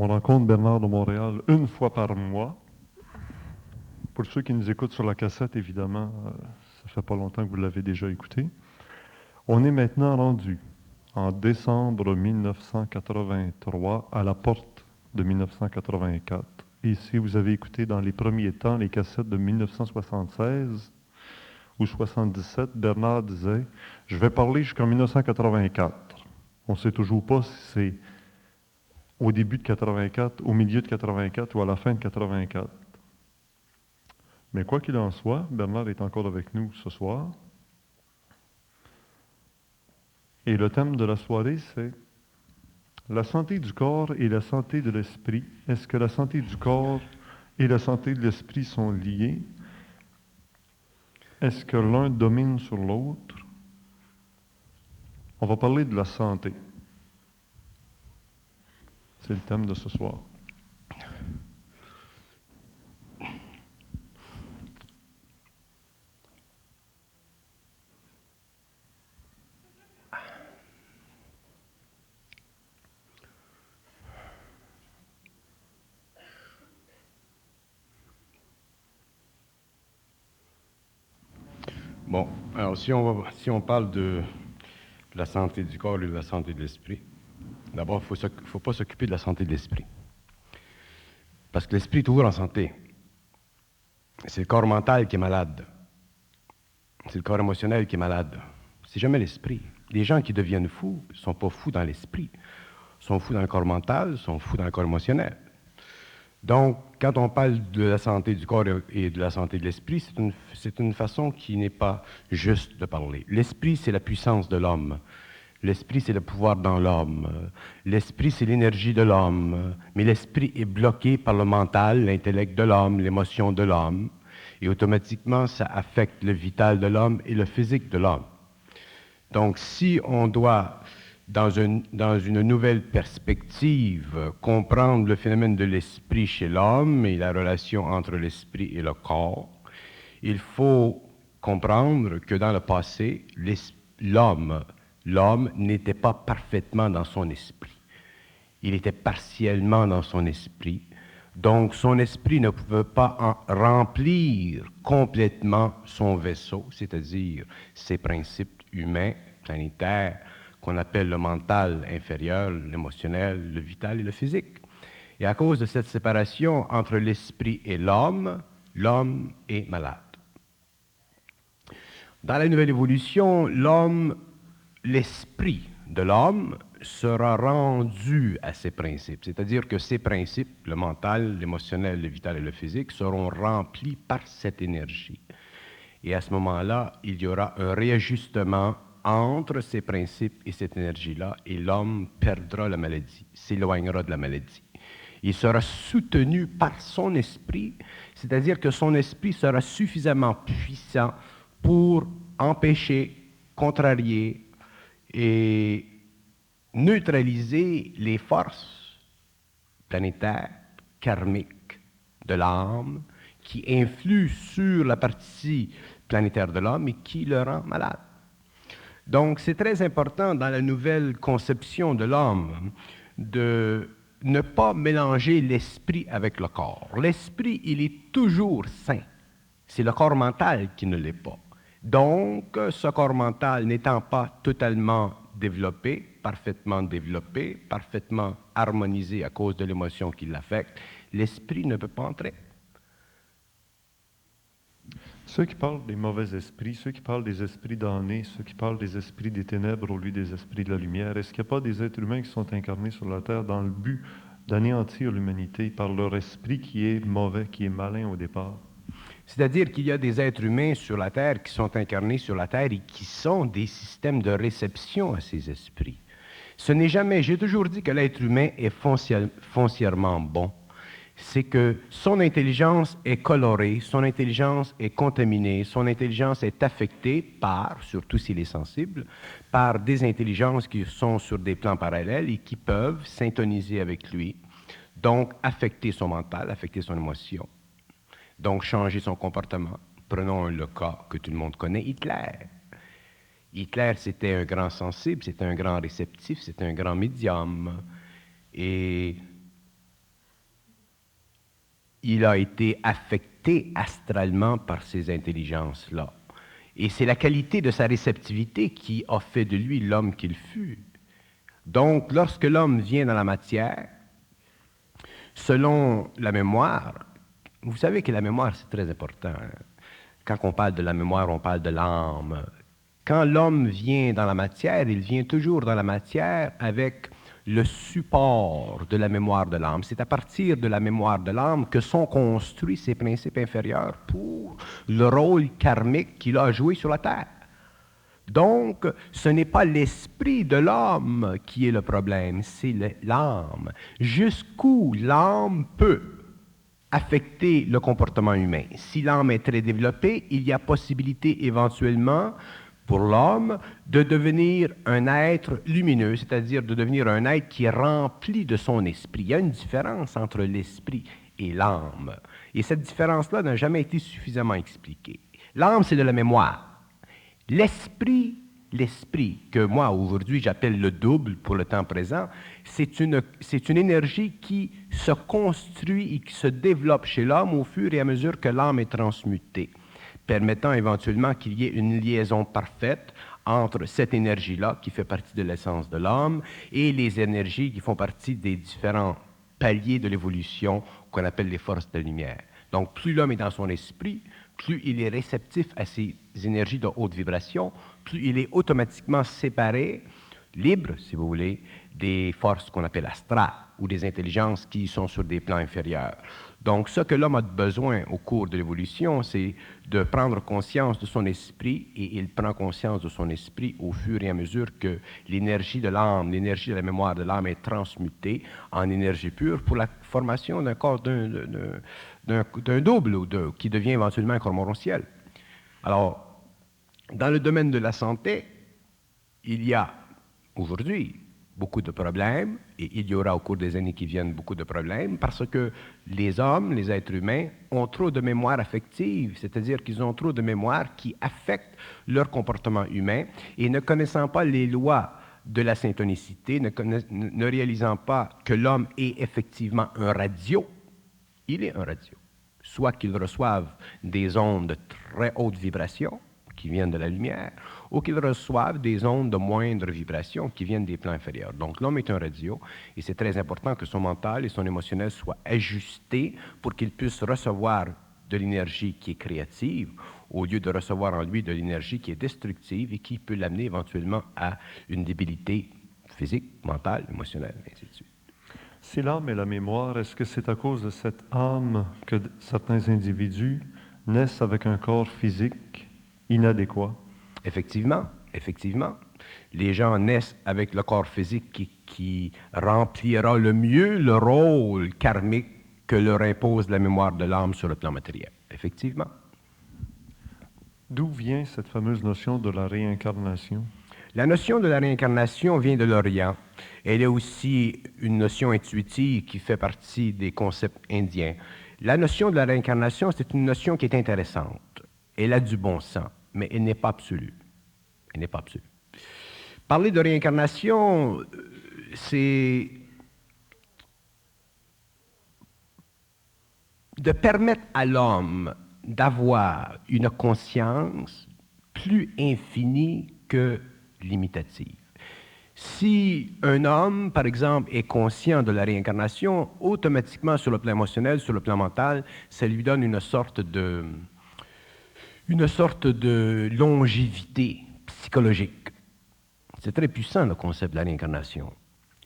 On rencontre Bernard de Montréal une fois par mois. Pour ceux qui nous écoutent sur la cassette, évidemment, ça fait pas longtemps que vous l'avez déjà écouté. On est maintenant rendu en décembre 1983 à la porte de 1984. Et si vous avez écouté dans les premiers temps les cassettes de 1976 ou 77, Bernard disait « Je vais parler jusqu'en 1984 ». On ne sait toujours pas si c'est au début de 84, au milieu de 84 ou à la fin de 84. Mais quoi qu'il en soit, Bernard est encore avec nous ce soir. Et le thème de la soirée, c'est la santé du corps et la santé de l'esprit. Est-ce que la santé du corps et la santé de l'esprit sont liées? Est-ce que l'un domine sur l'autre? On va parler de la santé. C'est le thème de ce soir. Bon, alors si on parle de la santé du corps et de la santé de l'esprit, d'abord, il ne faut pas s'occuper de la santé de l'esprit. Parce que l'esprit est toujours en santé. C'est le corps mental qui est malade. C'est le corps émotionnel qui est malade. C'est jamais l'esprit. Les gens qui deviennent fous ne sont pas fous dans l'esprit. Ils sont fous dans le corps mental, ils sont fous dans le corps émotionnel. Donc, quand on parle de la santé du corps et de la santé de l'esprit, c'est une façon qui n'est pas juste de parler. L'esprit, c'est la puissance de l'homme. L'esprit, c'est le pouvoir dans l'homme. L'esprit, c'est l'énergie de l'homme. Mais l'esprit est bloqué par le mental, l'intellect de l'homme, l'émotion de l'homme. Et automatiquement, ça affecte le vital de l'homme et le physique de l'homme. Donc, si on doit, dans une nouvelle perspective, comprendre le phénomène de l'esprit chez l'homme et la relation entre l'esprit et le corps, il faut comprendre que dans le passé, l'homme n'était pas parfaitement dans son esprit. Il était partiellement dans son esprit. Donc, son esprit ne pouvait pas remplir complètement son vaisseau, c'est-à-dire ses principes humains, planétaires, qu'on appelle le mental inférieur, l'émotionnel, le vital et le physique. Et à cause de cette séparation entre l'esprit et l'homme est malade. Dans la nouvelle évolution, l'esprit de l'homme sera rendu à ses principes, c'est-à-dire que ces principes, le mental, l'émotionnel, le vital et le physique, seront remplis par cette énergie. Et à ce moment-là, il y aura un réajustement entre ces principes et cette énergie-là, et l'homme perdra la maladie, s'éloignera de la maladie. Il sera soutenu par son esprit, c'est-à-dire que son esprit sera suffisamment puissant pour empêcher, contrarier et neutraliser les forces planétaires, karmiques de l'âme qui influent sur la partie planétaire de l'homme et qui le rend malade. Donc, c'est très important dans la nouvelle conception de l'homme de ne pas mélanger l'esprit avec le corps. L'esprit, il est toujours sain. C'est le corps mental qui ne l'est pas. Donc, ce corps mental n'étant pas totalement développé, parfaitement harmonisé à cause de l'émotion qui l'affecte, l'esprit ne peut pas entrer. Ceux qui parlent des mauvais esprits, ceux qui parlent des esprits damnés, ceux qui parlent des esprits des ténèbres au lieu des esprits de la lumière, est-ce qu'il n'y a pas des êtres humains qui sont incarnés sur la Terre dans le but d'anéantir l'humanité par leur esprit qui est mauvais, qui est malin au départ? C'est-à-dire qu'il y a des êtres humains sur la Terre qui sont incarnés sur la Terre et qui sont des systèmes de réception à ces esprits. Ce n'est jamais, j'ai toujours dit que l'être humain est foncièrement bon. C'est que son intelligence est colorée, son intelligence est contaminée, son intelligence est affectée par, surtout s'il est sensible, par des intelligences qui sont sur des plans parallèles et qui peuvent syntoniser avec lui, donc affecter son mental, affecter son émotion. Donc, changer son comportement. Prenons le cas que tout le monde connaît, Hitler. Hitler, c'était un grand sensible, c'était un grand réceptif, c'était un grand médium. Et il a été affecté astralement par ces intelligences-là. Et c'est la qualité de sa réceptivité qui a fait de lui l'homme qu'il fut. Donc, lorsque l'homme vient dans la matière, selon la mémoire, vous savez que la mémoire, c'est très important. Hein? Quand on parle de la mémoire, on parle de l'âme. Quand l'homme vient dans la matière, il vient toujours dans la matière avec le support de la mémoire de l'âme. C'est à partir de la mémoire de l'âme que sont construits ces principes inférieurs pour le rôle karmique qu'il a joué sur la Terre. Donc, ce n'est pas l'esprit de l'homme qui est le problème, c'est l'âme. Jusqu'où l'âme peut affecter le comportement humain. Si l'âme est très développée, il y a possibilité éventuellement pour l'homme de devenir un être lumineux, c'est-à-dire de devenir un être qui est rempli de son esprit. Il y a une différence entre l'esprit et l'âme. Et cette différence-là n'a jamais été suffisamment expliquée. L'âme, c'est de la mémoire. L'esprit, que moi aujourd'hui j'appelle le double pour le temps présent, c'est une énergie qui se construit et qui se développe chez l'homme au fur et à mesure que l'âme est transmutée, permettant éventuellement qu'il y ait une liaison parfaite entre cette énergie-là, qui fait partie de l'essence de l'homme, et les énergies qui font partie des différents paliers de l'évolution qu'on appelle les forces de la lumière. Donc, plus l'homme est dans son esprit, plus il est réceptif à ces énergies de haute vibration, plus il est automatiquement séparé, libre, si vous voulez, des forces qu'on appelle astrales ou des intelligences qui sont sur des plans inférieurs. Donc, ce que l'homme a besoin au cours de l'évolution, c'est de prendre conscience de son esprit, et il prend conscience de son esprit au fur et à mesure que l'énergie de l'âme, l'énergie de la mémoire de l'âme est transmutée en énergie pure pour la formation d'un corps, d'un double ou qui devient éventuellement un corps ciel. Alors, dans le domaine de la santé, il y a aujourd'hui beaucoup de problèmes, et il y aura au cours des années qui viennent beaucoup de problèmes, parce que les hommes, les êtres humains, ont trop de mémoire affective, c'est-à-dire qu'ils ont trop de mémoire qui affecte leur comportement humain, et ne connaissant pas les lois de la syntonicité, ne réalisant pas que l'homme est effectivement un radio, il est un radio, soit qu'il reçoive des ondes de très haute vibration, qui viennent de la lumière, ou qu'ils reçoivent des ondes de moindre vibration qui viennent des plans inférieurs. Donc l'homme est un radio, et c'est très important que son mental et son émotionnel soient ajustés pour qu'il puisse recevoir de l'énergie qui est créative, au lieu de recevoir en lui de l'énergie qui est destructive et qui peut l'amener éventuellement à une débilité physique, mentale, émotionnelle, et ainsi de suite. Si l'âme et la mémoire, est-ce que c'est à cause de cette âme que certains individus naissent avec un corps physique inadéquat? Effectivement. Les gens naissent avec le corps physique qui remplira le mieux le rôle karmique que leur impose la mémoire de l'âme sur le plan matériel. Effectivement. D'où vient cette fameuse notion de la réincarnation? La notion de la réincarnation vient de l'Orient. Elle est aussi une notion intuitive qui fait partie des concepts indiens. La notion de la réincarnation, c'est une notion qui est intéressante. Elle a du bon sens, mais elle n'est pas absolue. Elle n'est pas absolue. Parler de réincarnation, c'est de permettre à l'homme d'avoir une conscience plus infinie que limitative. Si un homme, par exemple, est conscient de la réincarnation, automatiquement, sur le plan émotionnel, sur le plan mental, ça lui donne une sorte de longévité psychologique. C'est très puissant, le concept de la réincarnation.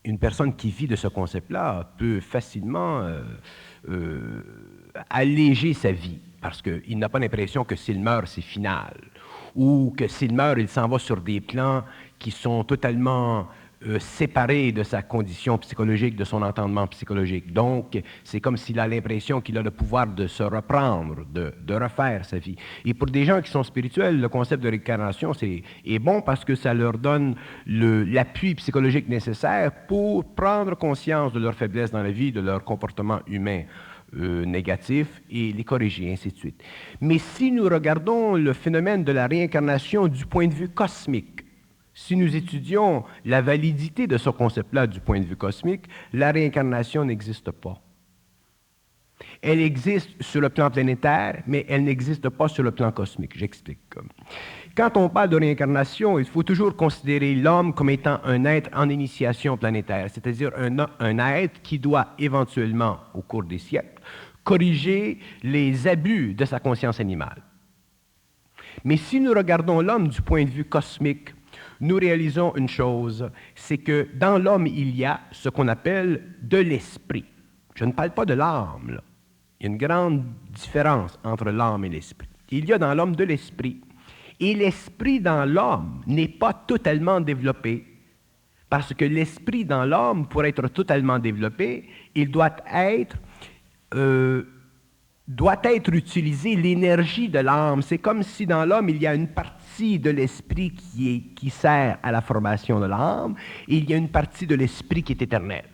Une personne qui vit de ce concept-là peut facilement alléger sa vie, parce qu'il n'a pas l'impression que s'il meurt, c'est final, ou que s'il meurt, il s'en va sur des plans qui sont totalement séparés de sa condition psychologique, de son entendement psychologique. Donc, c'est comme s'il a l'impression qu'il a le pouvoir de se reprendre, de refaire sa vie. Et pour des gens qui sont spirituels, le concept de réincarnation est bon parce que ça leur donne l'appui psychologique nécessaire pour prendre conscience de leur faiblesse dans la vie, de leur comportement humain négatif, et les corriger, ainsi de suite. Mais si nous regardons le phénomène de la réincarnation du point de vue cosmique, si nous étudions la validité de ce concept-là du point de vue cosmique, la réincarnation n'existe pas. Elle existe sur le plan planétaire, mais elle n'existe pas sur le plan cosmique. J'explique. Quand on parle de réincarnation, il faut toujours considérer l'homme comme étant un être en initiation planétaire, c'est-à-dire un être qui doit éventuellement, au cours des siècles, corriger les abus de sa conscience animale. Mais si nous regardons l'homme du point de vue cosmique, nous réalisons une chose, c'est que dans l'homme, il y a ce qu'on appelle de l'esprit. Je ne parle pas de l'âme, là. Il y a une grande différence entre l'âme et l'esprit. Il y a dans l'homme de l'esprit. Et l'esprit dans l'homme n'est pas totalement développé, parce que l'esprit dans l'homme, pour être totalement développé, il doit être utilisé l'énergie de l'âme. C'est comme si dans l'homme, il y a une partie de l'esprit qui sert à la formation de l'âme, et il y a une partie de l'esprit qui est éternelle.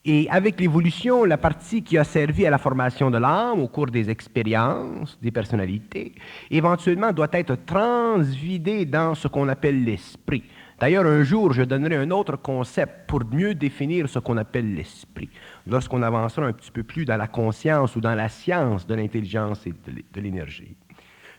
Et avec l'évolution, la partie qui a servi à la formation de l'âme au cours des expériences, des personnalités, éventuellement doit être transvidée dans ce qu'on appelle l'esprit. D'ailleurs, un jour, je donnerai un autre concept pour mieux définir ce qu'on appelle l'esprit, lorsqu'on avancera un petit peu plus dans la conscience ou dans la science de l'intelligence et de l'énergie.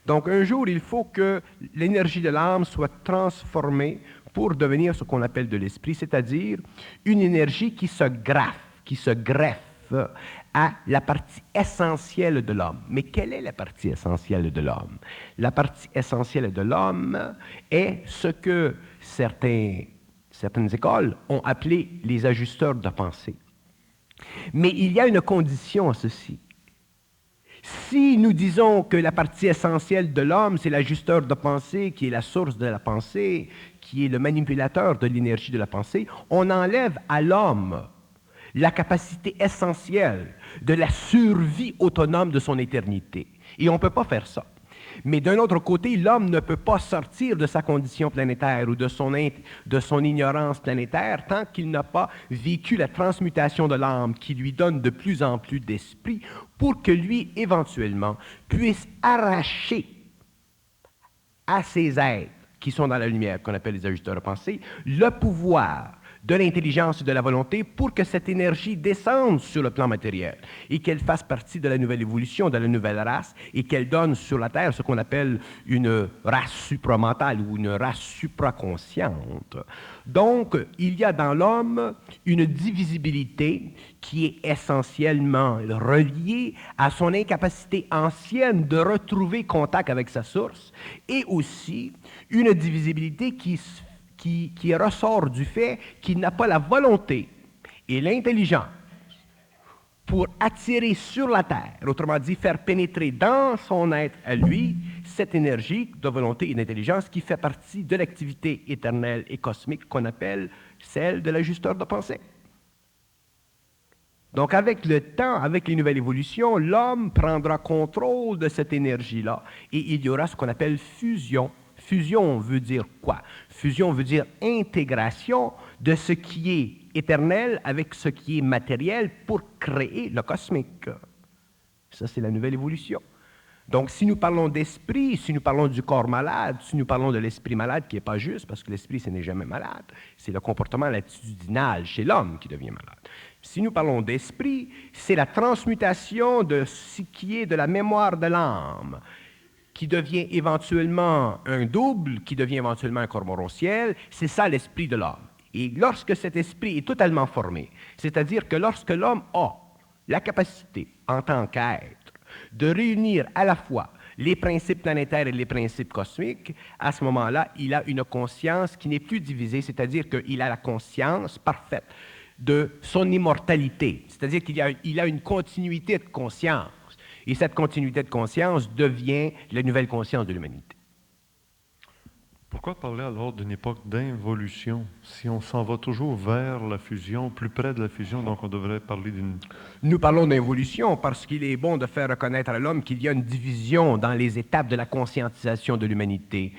Donc, un jour, il faut que l'énergie de l'âme soit transformée pour devenir ce qu'on appelle de l'esprit, c'est-à-dire une énergie qui se greffe à la partie essentielle de l'homme. Mais quelle est la partie essentielle de l'homme? La partie essentielle de l'homme est ce que certaines écoles ont appelé les ajusteurs de pensée. Mais il y a une condition à ceci. Si nous disons que la partie essentielle de l'homme, c'est l'ajusteur de pensée, qui est la source de la pensée, qui est le manipulateur de l'énergie de la pensée, on enlève à l'homme la capacité essentielle de la survie autonome de son éternité. Et on ne peut pas faire ça. Mais d'un autre côté, l'homme ne peut pas sortir de sa condition planétaire ou de son ignorance planétaire tant qu'il n'a pas vécu la transmutation de l'âme qui lui donne de plus en plus d'esprit pour que lui, éventuellement, puisse arracher à ces êtres qui sont dans la lumière, qu'on appelle les ajusteurs de pensée, le pouvoir de l'intelligence et de la volonté pour que cette énergie descende sur le plan matériel et qu'elle fasse partie de la nouvelle évolution, de la nouvelle race et qu'elle donne sur la Terre ce qu'on appelle une race supramentale ou une race supraconsciente. Donc, il y a dans l'homme une divisibilité qui est essentiellement reliée à son incapacité ancienne de retrouver contact avec sa source et aussi une divisibilité qui ressort du fait qu'il n'a pas la volonté et l'intelligence pour attirer sur la Terre, autrement dit, faire pénétrer dans son être à lui cette énergie de volonté et d'intelligence qui fait partie de l'activité éternelle et cosmique qu'on appelle celle de l'ajusteur de pensée. Donc, avec le temps, avec les nouvelles évolutions, l'homme prendra contrôle de cette énergie-là et il y aura ce qu'on appelle fusion. Fusion veut dire quoi? Fusion veut dire intégration de ce qui est éternel avec ce qui est matériel pour créer le cosmique. Ça, c'est la nouvelle évolution. Donc, si nous parlons d'esprit, si nous parlons du corps malade, si nous parlons de l'esprit malade, qui n'est pas juste, parce que l'esprit, ce n'est jamais malade, c'est le comportement latitudinal chez l'homme qui devient malade. Si nous parlons d'esprit, c'est la transmutation de ce qui est de la mémoire de l'âme, qui devient éventuellement un double, qui devient éventuellement un cormoron-ciel, c'est ça l'esprit de l'homme. Et lorsque cet esprit est totalement formé, c'est-à-dire que lorsque l'homme a la capacité, en tant qu'être, de réunir à la fois les principes planétaires et les principes cosmiques, à ce moment-là, il a une conscience qui n'est plus divisée, c'est-à-dire qu'il a la conscience parfaite de son immortalité, c'est-à-dire qu'il a une continuité de conscience. Et cette continuité de conscience devient la nouvelle conscience de l'humanité. Pourquoi parler alors d'une époque d'involution si on s'en va toujours vers la fusion, plus près de la fusion, donc on devrait parler d'une... Nous parlons d'involution parce qu'il est bon de faire reconnaître à l'homme qu'il y a une division dans les étapes de la conscientisation de l'humanité,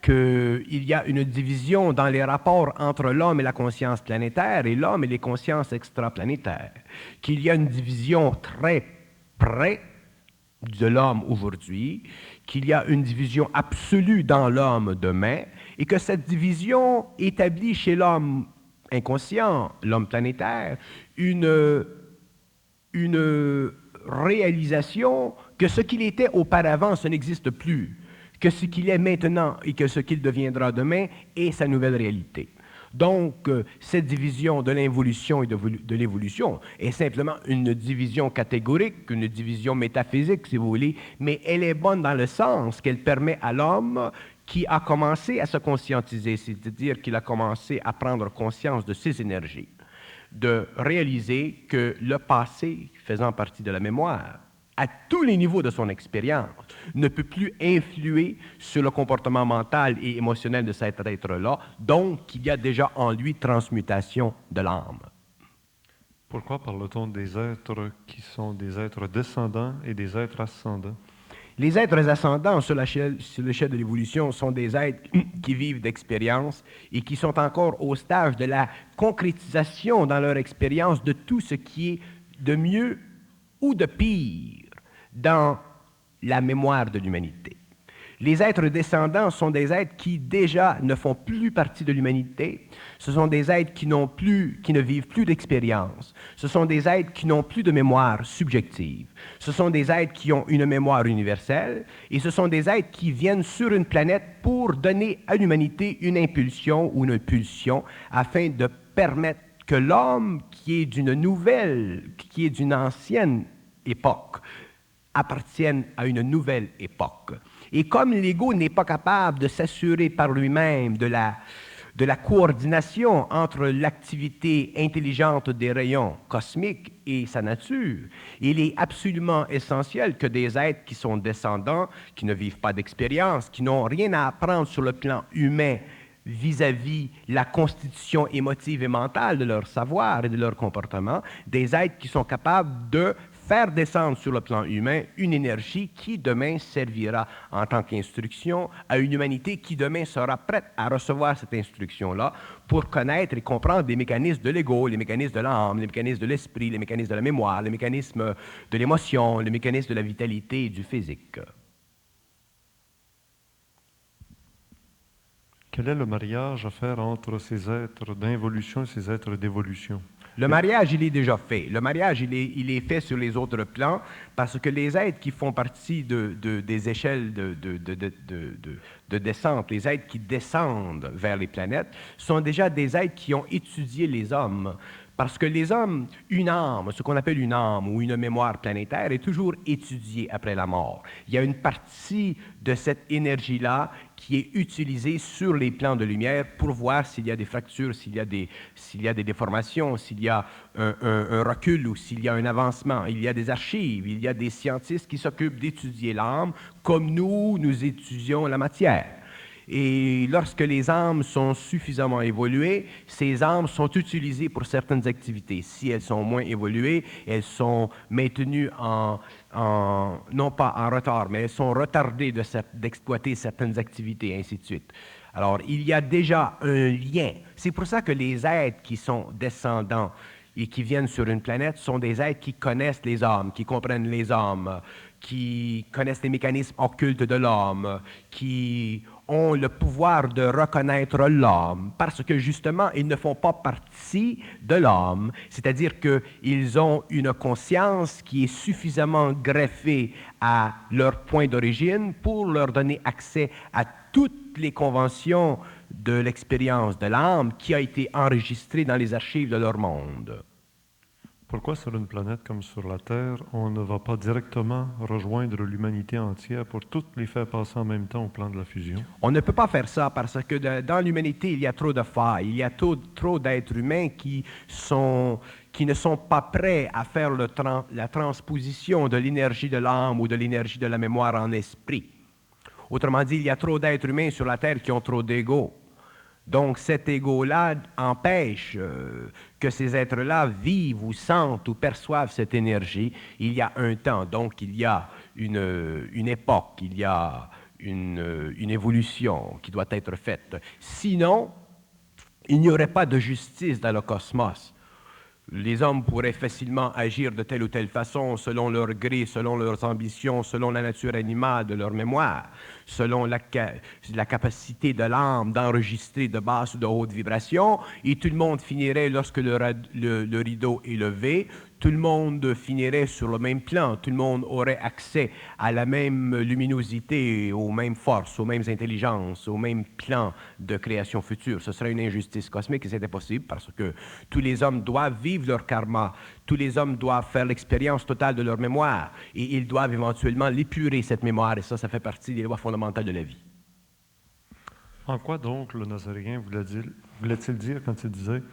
qu'il y a une division dans les rapports entre l'homme et la conscience planétaire et l'homme et les consciences extraplanétaires, qu'il y a une division très près de l'homme aujourd'hui, qu'il y a une division absolue dans l'homme demain, et que cette division établit chez l'homme inconscient, l'homme planétaire, une réalisation que ce qu'il était auparavant, ce n'existe plus, que ce qu'il est maintenant et que ce qu'il deviendra demain est sa nouvelle réalité. Donc, cette division de l'involution et de l'évolution est simplement une division catégorique, une division métaphysique, si vous voulez, mais elle est bonne dans le sens qu'elle permet à l'homme qui a commencé à se conscientiser, c'est-à-dire qu'il a commencé à prendre conscience de ses énergies, de réaliser que le passé, faisant partie de la mémoire, à tous les niveaux de son expérience, ne peut plus influer sur le comportement mental et émotionnel de cet être-là, donc il y a déjà en lui transmutation de l'âme. Pourquoi parle-t-on des êtres qui sont des êtres descendants et des êtres ascendants? Les êtres ascendants sur l'échelle de l'évolution sont des êtres qui vivent d'expérience et qui sont encore au stage de la concrétisation dans leur expérience de tout ce qui est de mieux ou de pire dans la mémoire de l'humanité. Les êtres descendants sont des êtres qui déjà ne font plus partie de l'humanité. Ce sont des êtres qui ne vivent plus d'expérience. Ce sont des êtres qui n'ont plus de mémoire subjective. Ce sont des êtres qui ont une mémoire universelle et ce sont des êtres qui viennent sur une planète pour donner à l'humanité une impulsion ou une pulsion afin de permettre que l'homme qui est d'une ancienne époque appartienne à une nouvelle époque. Et comme l'ego n'est pas capable de s'assurer par lui-même de la coordination entre l'activité intelligente des rayons cosmiques et sa nature, il est absolument essentiel que des êtres qui sont descendants, qui ne vivent pas d'expérience, qui n'ont rien à apprendre sur le plan humain vis-à-vis la constitution émotive et mentale de leur savoir et de leur comportement, des êtres qui sont capables de faire descendre sur le plan humain une énergie qui demain servira en tant qu'instruction à une humanité qui demain sera prête à recevoir cette instruction-là pour connaître et comprendre les mécanismes de l'ego, les mécanismes de l'âme, les mécanismes de l'esprit, les mécanismes de la mémoire, les mécanismes de l'émotion, les mécanismes de la vitalité et du physique. Quel est le mariage à faire entre ces êtres d'involution et ces êtres d'évolution? Le mariage, il est déjà fait. Le mariage, il est fait sur les autres plans parce que les êtres qui font partie des échelles de descente, les êtres qui descendent vers les planètes, sont déjà des êtres qui ont étudié les hommes. Parce que les hommes, une âme, ce qu'on appelle une âme ou une mémoire planétaire, est toujours étudiée après la mort. Il y a une partie de cette énergie-là qui est utilisée sur les plans de lumière pour voir s'il y a des fractures, s'il y a des déformations, s'il y a un recul ou s'il y a un avancement. Il y a des archives, il y a des scientifiques qui s'occupent d'étudier l'âme comme nous étudions la matière. Et lorsque les âmes sont suffisamment évoluées, ces âmes sont utilisées pour certaines activités. Si elles sont moins évoluées, elles sont maintenues non pas en retard, mais elles sont retardées d'exploiter certaines activités, et ainsi de suite. Alors, il y a déjà un lien. C'est pour ça que les êtres qui sont descendants et qui viennent sur une planète sont des êtres qui connaissent les âmes, qui comprennent les âmes, qui connaissent les mécanismes occultes de l'homme, qui ont le pouvoir de reconnaître l'homme, parce que justement, ils ne font pas partie de l'homme, c'est-à-dire qu'ils ont une conscience qui est suffisamment greffée à leur point d'origine pour leur donner accès à toutes les conventions de l'expérience de l'âme qui a été enregistrée dans les archives de leur monde. Pourquoi sur une planète comme sur la Terre, on ne va pas directement rejoindre l'humanité entière pour toutes les faire passer en même temps au plan de la fusion? On ne peut pas faire ça parce que dans l'humanité, il y a trop de failles, il y a trop d'êtres humains qui ne sont pas prêts à faire la transposition de l'énergie de l'âme ou de l'énergie de la mémoire en esprit. Autrement dit, il y a trop d'êtres humains sur la Terre qui ont trop d'ego. Donc cet ego-là empêche que ces êtres-là vivent ou sentent ou perçoivent cette énergie. Il y a un temps, donc il y a une époque, il y a une évolution qui doit être faite. Sinon, il n'y aurait pas de justice dans le cosmos. Les hommes pourraient facilement agir de telle ou telle façon, selon leur gré, selon leurs ambitions, selon la nature animale de leur mémoire, selon la capacité de l'âme d'enregistrer de basses ou de hautes vibrations, et tout le monde finirait, lorsque le rideau est levé, tout le monde finirait sur le même plan, tout le monde aurait accès à la même luminosité, aux mêmes forces, aux mêmes intelligences, au même plan de création future. Ce serait une injustice cosmique et c'est impossible parce que tous les hommes doivent vivre leur karma, tous les hommes doivent faire l'expérience totale de leur mémoire et ils doivent éventuellement l'épurer, cette mémoire, et ça fait partie des lois fondamentales de la vie. En quoi donc le Nazaréen voulait-il dire quand il disait «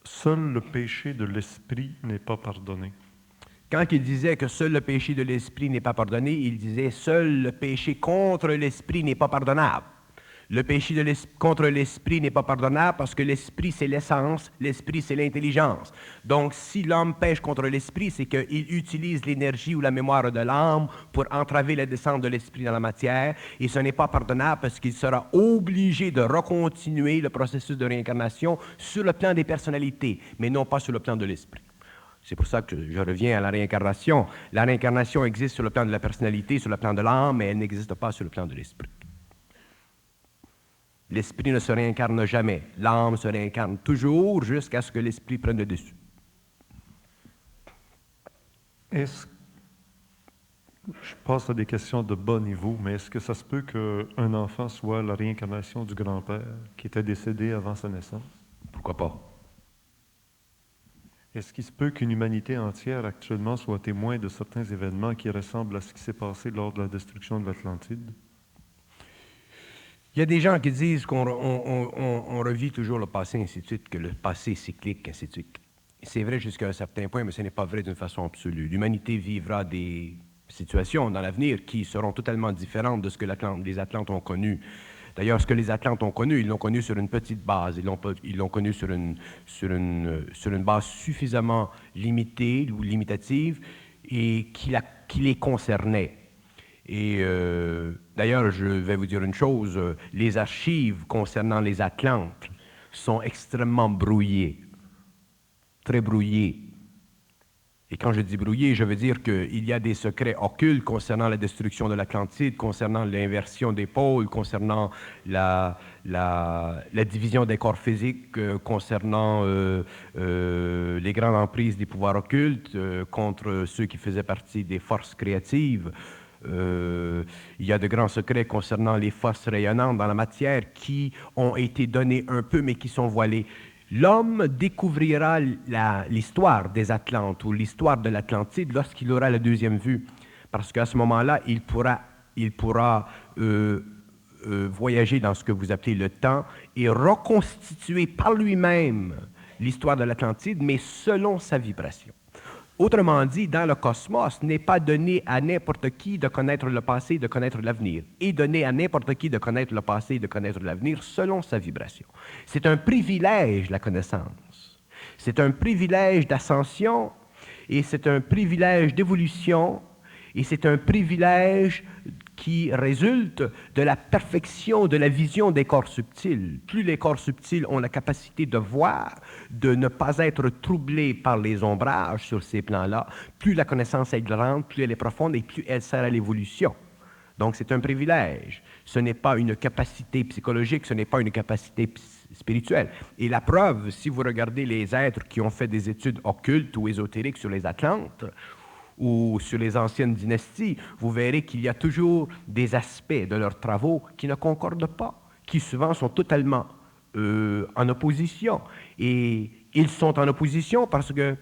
Seul le péché de l'esprit n'est pas pardonné » ? Quand il disait que seul le péché de l'esprit n'est pas pardonné, il disait seul le péché contre l'esprit n'est pas pardonnable. Le péché contre l'esprit n'est pas pardonnable parce que l'esprit, c'est l'essence, l'esprit, c'est l'intelligence. Donc, si l'homme pêche contre l'esprit, c'est qu'il utilise l'énergie ou la mémoire de l'âme pour entraver la descente de l'esprit dans la matière, et ce n'est pas pardonnable parce qu'il sera obligé de recontinuer le processus de réincarnation sur le plan des personnalités, mais non pas sur le plan de l'esprit. C'est pour ça que je reviens à la réincarnation. La réincarnation existe sur le plan de la personnalité, sur le plan de l'âme, mais elle n'existe pas sur le plan de l'esprit. L'esprit ne se réincarne jamais. L'âme se réincarne toujours jusqu'à ce que l'esprit prenne le dessus. Je passe à des questions de bas niveau, mais est-ce que ça se peut qu'un enfant soit la réincarnation du grand-père qui était décédé avant sa naissance? Pourquoi pas? Est-ce qu'il se peut qu'une humanité entière actuellement soit témoin de certains événements qui ressemblent à ce qui s'est passé lors de la destruction de l'Atlantide? Il y a des gens qui disent qu'on revit toujours le passé, ainsi de suite, que le passé est cyclique, ainsi de suite. C'est vrai jusqu'à un certain point, mais ce n'est pas vrai d'une façon absolue. L'humanité vivra des situations dans l'avenir qui seront totalement différentes de ce que les Atlantes ont connu. D'ailleurs, ce que les Atlantes ont connu, ils l'ont connu sur une petite base. Ils l'ont connu sur une base suffisamment limitée ou limitative et qui les concernait. Et d'ailleurs, je vais vous dire une chose, les archives concernant les Atlantes sont extrêmement brouillées, très brouillées. Et quand je dis brouillé, je veux dire qu'il y a des secrets occultes concernant la destruction de l'Atlantide, concernant l'inversion des pôles, concernant la division des corps physiques, concernant les grandes emprises des pouvoirs occultes contre ceux qui faisaient partie des forces créatives. Il y a de grands secrets concernant les forces rayonnantes dans la matière qui ont été donnés un peu, mais qui sont voilés. L'homme découvrira l'histoire des Atlantes ou l'histoire de l'Atlantide lorsqu'il aura la deuxième vue, parce qu'à ce moment-là, il pourra voyager dans ce que vous appelez le temps et reconstituer par lui-même l'histoire de l'Atlantide, mais selon sa vibration. Autrement dit, dans le cosmos, n'est pas donné à n'importe qui de connaître le passé et de connaître l'avenir, et donné à n'importe qui de connaître le passé et de connaître l'avenir selon sa vibration. C'est un privilège, la connaissance. C'est un privilège d'ascension, et c'est un privilège d'évolution, et c'est un privilège qui résulte de la perfection de la vision des corps subtils. Plus les corps subtils ont la capacité de voir, de ne pas être troublés par les ombrages sur ces plans-là, plus la connaissance est grande, plus elle est profonde et plus elle sert à l'évolution. Donc c'est un privilège. Ce n'est pas une capacité psychologique, ce n'est pas une capacité spirituelle. Et la preuve, si vous regardez les êtres qui ont fait des études occultes ou ésotériques sur les Atlantes, ou sur les anciennes dynasties, vous verrez qu'il y a toujours des aspects de leurs travaux qui ne concordent pas, qui souvent sont totalement en opposition. Et ils sont en opposition parce que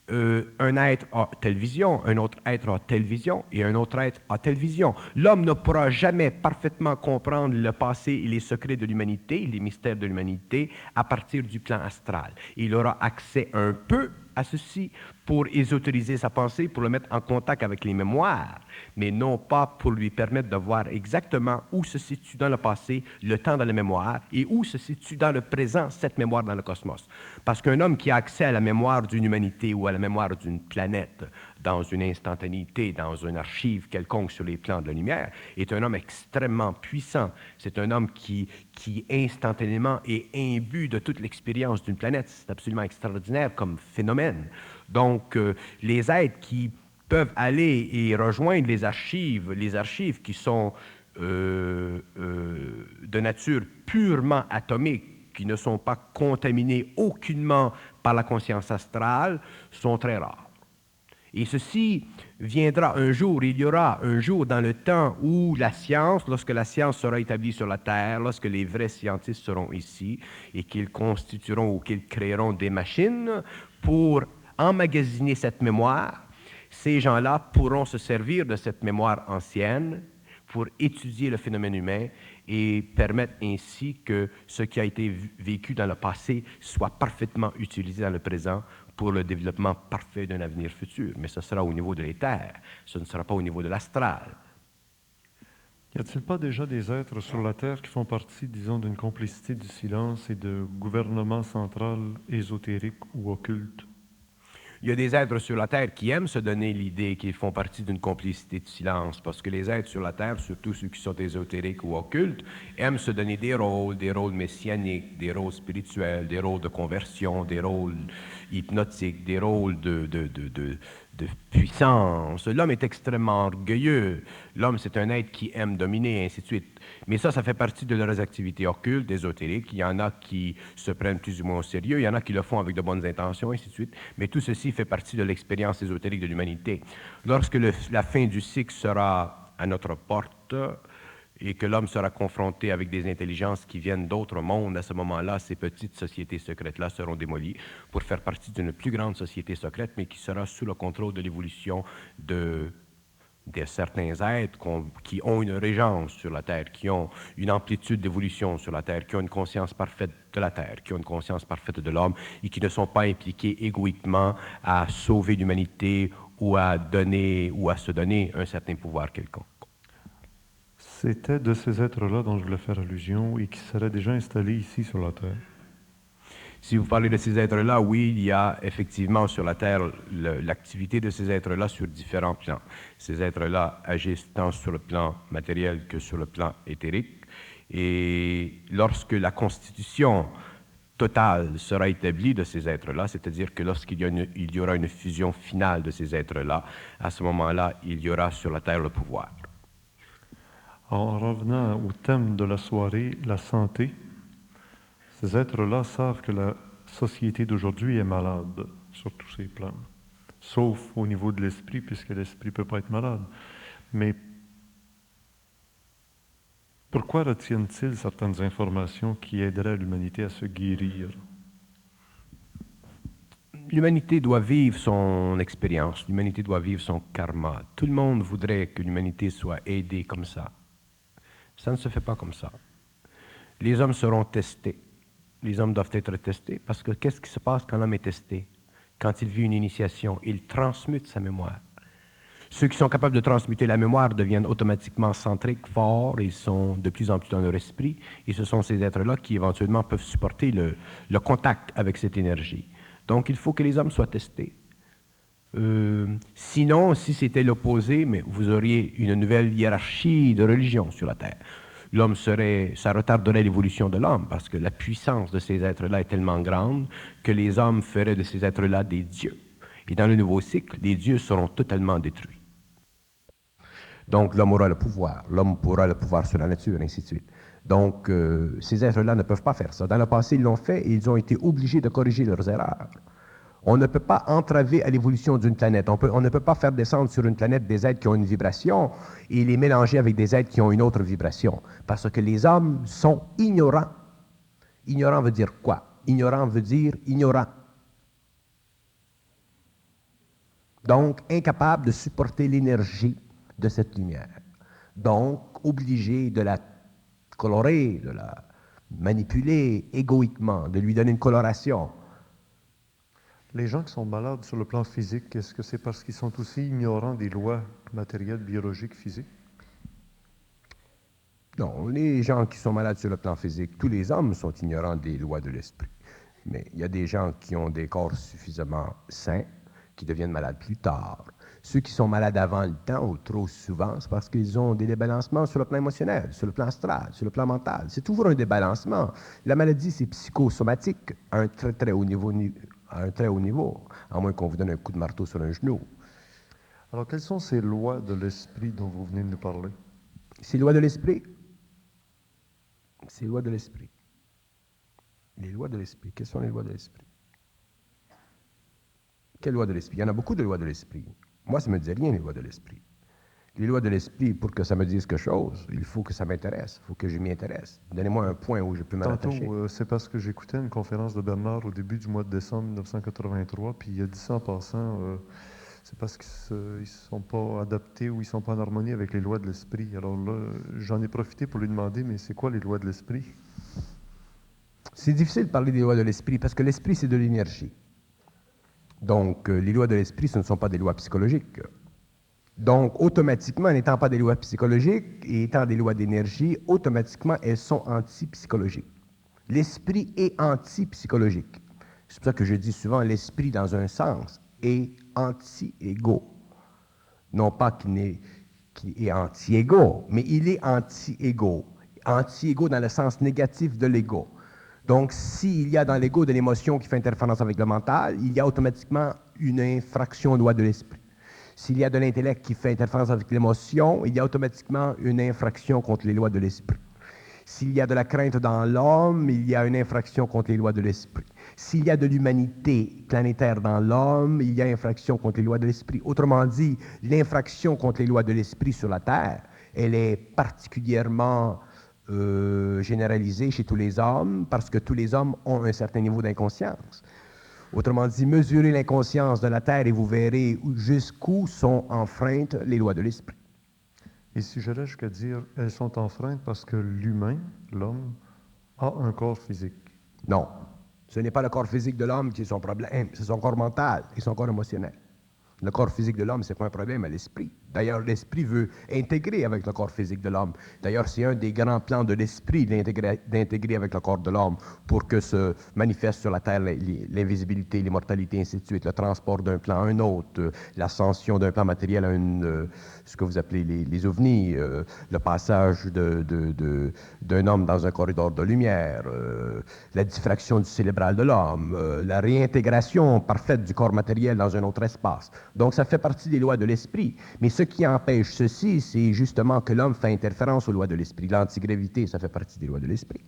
un être a telle vision, un autre être a telle vision, et un autre être a telle vision. L'homme ne pourra jamais parfaitement comprendre le passé et les secrets de l'humanité, les mystères de l'humanité, à partir du plan astral. Il aura accès un peu à ceci pour ésotériser sa pensée, pour le mettre en contact avec les mémoires, mais non pas pour lui permettre de voir exactement où se situe dans le passé le temps dans la mémoire et où se situe dans le présent cette mémoire dans le cosmos. Parce qu'un homme qui a accès à la mémoire d'une humanité ou à la mémoire d'une planète dans une instantanéité, dans une archive quelconque sur les plans de la lumière, est un homme extrêmement puissant. C'est un homme qui instantanément est imbu de toute l'expérience d'une planète. C'est absolument extraordinaire comme phénomène. Donc, les êtres qui peuvent aller et rejoindre les archives qui sont de nature purement atomique, qui ne sont pas contaminés aucunement par la conscience astrale sont très rares. Et ceci viendra un jour, il y aura un jour dans le temps où la science, lorsque la science sera établie sur la Terre, lorsque les vrais scientifiques seront ici et qu'ils constitueront ou qu'ils créeront des machines pour emmagasiner cette mémoire, ces gens-là pourront se servir de cette mémoire ancienne pour étudier le phénomène humain et permettre ainsi que ce qui a été vécu dans le passé soit parfaitement utilisé dans le présent pour le développement parfait d'un avenir futur. Mais ce sera au niveau de l'éther, ce ne sera pas au niveau de l'astral. Y a-t-il pas déjà des êtres sur la Terre qui font partie, disons, d'une complicité du silence et de gouvernements central ésotériques ou occultes? Il y a des êtres sur la Terre qui aiment se donner l'idée qu'ils font partie d'une complicité de silence, parce que les êtres sur la Terre, surtout ceux qui sont ésotériques ou occultes, aiment se donner des rôles messianiques, des rôles spirituels, des rôles de conversion, des rôles hypnotiques, des rôles de puissance. L'homme est extrêmement orgueilleux. L'homme, c'est un être qui aime dominer, et ainsi de suite. Mais ça fait partie de leurs activités occultes, ésotériques. Il y en a qui se prennent plus ou moins au sérieux, il y en a qui le font avec de bonnes intentions, et ainsi de suite. Mais tout ceci fait partie de l'expérience ésotérique de l'humanité. Lorsque la fin du cycle sera à notre porte et que l'homme sera confronté avec des intelligences qui viennent d'autres mondes, à ce moment-là, ces petites sociétés secrètes-là seront démolies pour faire partie d'une plus grande société secrète, mais qui sera sous le contrôle de l'évolution de certains êtres qui ont une régence sur la Terre, qui ont une amplitude d'évolution sur la Terre, qui ont une conscience parfaite de la Terre, qui ont une conscience parfaite de l'homme et qui ne sont pas impliqués égoïquement à sauver l'humanité ou à se donner un certain pouvoir quelconque. C'était de ces êtres-là dont je voulais faire allusion et qui seraient déjà installés ici sur la Terre. Si vous parlez de ces êtres-là, oui, il y a effectivement sur la Terre l'activité de ces êtres-là sur différents plans. Ces êtres-là agissent tant sur le plan matériel que sur le plan éthérique. Et lorsque la constitution totale sera établie de ces êtres-là, c'est-à-dire que lorsqu'il y aura une fusion finale de ces êtres-là, à ce moment-là, il y aura sur la Terre le pouvoir. En revenant au thème de la soirée, la santé, ces êtres-là savent que la société d'aujourd'hui est malade sur tous ces plans, sauf au niveau de l'esprit, puisque l'esprit ne peut pas être malade. Mais pourquoi retiennent-ils certaines informations qui aideraient l'humanité à se guérir? L'humanité doit vivre son expérience, l'humanité doit vivre son karma. Tout le monde voudrait que l'humanité soit aidée comme ça. Ça ne se fait pas comme ça. Les hommes seront testés. Les hommes doivent être testés parce que qu'est-ce qui se passe quand l'homme est testé? Quand il vit une initiation, il transmute sa mémoire. Ceux qui sont capables de transmuter la mémoire deviennent automatiquement centriques, forts, et sont de plus en plus dans leur esprit. Et ce sont ces êtres-là qui éventuellement peuvent supporter le contact avec cette énergie. Donc il faut que les hommes soient testés. Sinon, si c'était l'opposé, mais vous auriez une nouvelle hiérarchie de religion sur la Terre. Ça retarderait l'évolution de l'homme, parce que la puissance de ces êtres-là est tellement grande que les hommes feraient de ces êtres-là des dieux. Et dans le nouveau cycle, les dieux seront totalement détruits. Donc l'homme aura le pouvoir sur la nature, et ainsi de suite. Donc ces êtres-là ne peuvent pas faire ça. Dans le passé, ils l'ont fait et ils ont été obligés de corriger leurs erreurs. On ne peut pas entraver à l'évolution d'une planète. On ne peut pas faire descendre sur une planète des êtres qui ont une vibration et les mélanger avec des êtres qui ont une autre vibration. Parce que les hommes sont ignorants. Ignorant veut dire quoi? Ignorant veut dire ignorant. Donc, incapable de supporter l'énergie de cette lumière. Donc, obligé de la colorer, de la manipuler égoïquement, de lui donner une coloration. Les gens qui sont malades sur le plan physique, est-ce que c'est parce qu'ils sont aussi ignorants des lois matérielles, biologiques, physiques? Non, les gens qui sont malades sur le plan physique, tous les hommes sont ignorants des lois de l'esprit. Mais il y a des gens qui ont des corps suffisamment sains qui deviennent malades plus tard. Ceux qui sont malades avant le temps, ou trop souvent, c'est parce qu'ils ont des débalancements sur le plan émotionnel, sur le plan astral, sur le plan mental. C'est toujours un débalancement. La maladie, c'est psychosomatique à un très, très haut niveau, à moins qu'on vous donne un coup de marteau sur un genou. Alors, quelles sont ces lois de l'esprit dont vous venez de nous parler? Ces lois de l'esprit? Ces lois de l'esprit. Les lois de l'esprit. Quelles sont les lois de l'esprit? Quelles lois de l'esprit? Il y en a beaucoup de lois de l'esprit. Moi, ça ne me dit rien, les lois de l'esprit. Les lois de l'esprit, pour que ça me dise quelque chose, il faut que ça m'intéresse, il faut que je m'y intéresse. Donnez-moi un point où je peux me rattacher. Tantôt, c'est parce que j'écoutais une conférence de Bernard au début du mois de décembre 1983, puis il a dit ça en passant, c'est parce qu'ils ne sont pas adaptés ou ils ne sont pas en harmonie avec les lois de l'esprit. Alors là, j'en ai profité pour lui demander, mais c'est quoi les lois de l'esprit? C'est difficile de parler des lois de l'esprit parce que l'esprit, c'est de l'énergie. Donc, les lois de l'esprit, ce ne sont pas des lois psychologiques. Donc, automatiquement, n'étant pas des lois psychologiques et étant des lois d'énergie, automatiquement, elles sont anti-psychologiques. L'esprit est anti-psychologique. C'est pour ça que je dis souvent l'esprit, dans un sens, est anti-égo. Non pas qu'il est anti-égo, mais il est anti-égo. Anti-égo dans le sens négatif de l'ego. Donc, s'il y a dans l'ego de l'émotion qui fait interférence avec le mental, il y a automatiquement une infraction aux lois de l'esprit. S'il y a de l'intellect qui fait interférence avec l'émotion, il y a automatiquement une infraction contre les lois de l'esprit. S'il y a de la crainte dans l'homme, il y a une infraction contre les lois de l'esprit. S'il y a de l'humanité planétaire dans l'homme, il y a infraction contre les lois de l'esprit. Autrement dit, l'infraction contre les lois de l'esprit sur la Terre, elle est particulièrement généralisée chez tous les hommes parce que tous les hommes ont un certain niveau d'inconscience. Autrement dit, mesurez l'inconscience de la Terre et vous verrez jusqu'où sont enfreintes les lois de l'esprit. Et si j'allais jusqu'à dire, elles sont enfreintes parce que l'humain, l'homme, a un corps physique. Non, ce n'est pas le corps physique de l'homme qui est son problème, c'est son corps mental et son corps émotionnel. Le corps physique de l'homme, ce n'est pas un problème à l'esprit. D'ailleurs, l'esprit veut intégrer avec le corps physique de l'homme. D'ailleurs, c'est un des grands plans de l'esprit d'intégrer avec le corps de l'homme pour que se manifeste sur la terre l'invisibilité, l'immortalité, ainsi de suite, le transport d'un plan à un autre, l'ascension d'un plan matériel à ce que vous appelez les ovnis, le passage d'un homme dans un corridor de lumière, la diffraction du cérébral de l'homme, la réintégration parfaite du corps matériel dans un autre espace. Donc, ça fait partie des lois de l'esprit. Mais ce qui empêche ceci, c'est justement que l'homme fait interférence aux lois de l'esprit. L'antigravité, ça fait partie des lois de l'esprit.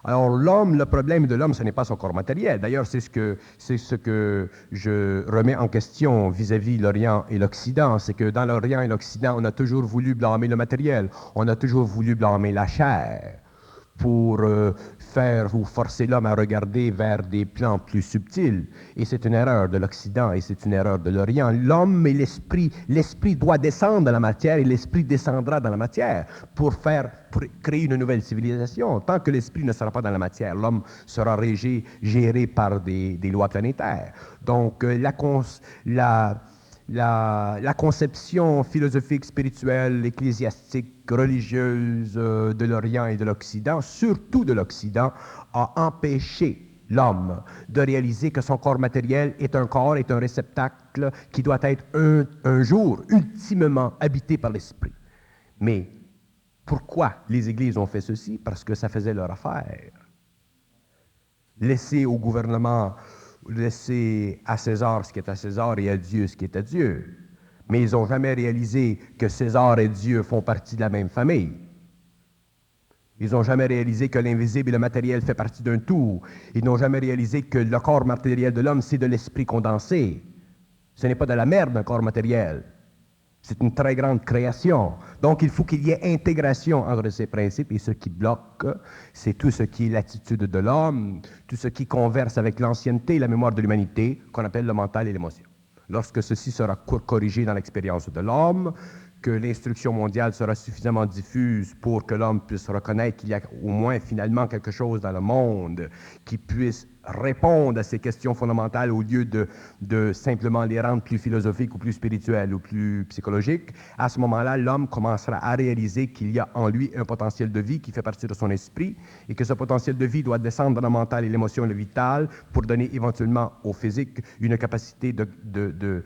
Alors, l'homme, le problème de l'homme, ce n'est pas son corps matériel. D'ailleurs, c'est ce que je remets en question vis-à-vis l'Orient et l'Occident. C'est que dans l'Orient et l'Occident, on a toujours voulu blâmer le matériel. On a toujours voulu blâmer la chair pour faire ou forcer l'homme à regarder vers des plans plus subtils. Et c'est une erreur de l'Occident et c'est une erreur de l'Orient. L'homme et l'esprit doit descendre dans la matière et l'esprit descendra dans la matière pour créer une nouvelle civilisation. Tant que l'esprit ne sera pas dans la matière, l'homme sera géré par des lois planétaires. Donc, la conception philosophique, spirituelle, ecclésiastique, religieuse de l'Orient et de l'Occident, surtout de l'Occident, a empêché l'homme de réaliser que son corps matériel est un réceptacle qui doit être un jour ultimement habité par l'esprit. Mais pourquoi les églises ont fait ceci? Parce que ça faisait leur affaire. Laisser au gouvernement, laisser à César ce qui est à César et à Dieu ce qui est à Dieu. Mais ils n'ont jamais réalisé que César et Dieu font partie de la même famille. Ils n'ont jamais réalisé que l'invisible et le matériel fait partie d'un tout. Ils n'ont jamais réalisé que le corps matériel de l'homme, c'est de l'esprit condensé. Ce n'est pas de la merde un corps matériel. C'est une très grande création. Donc, il faut qu'il y ait intégration entre ces principes et ce qui bloque, c'est tout ce qui est l'attitude de l'homme, tout ce qui converse avec l'ancienneté et la mémoire de l'humanité, qu'on appelle le mental et l'émotion. Lorsque ceci sera corrigé dans l'expérience de l'homme, que l'instruction mondiale sera suffisamment diffuse pour que l'homme puisse reconnaître qu'il y a au moins finalement quelque chose dans le monde qui puisse répondre à ces questions fondamentales au lieu de simplement les rendre plus philosophiques ou plus spirituelles ou plus psychologiques, à ce moment-là, l'homme commencera à réaliser qu'il y a en lui un potentiel de vie qui fait partie de son esprit et que ce potentiel de vie doit descendre dans le mental et l'émotion et le vital pour donner éventuellement au physique une capacité de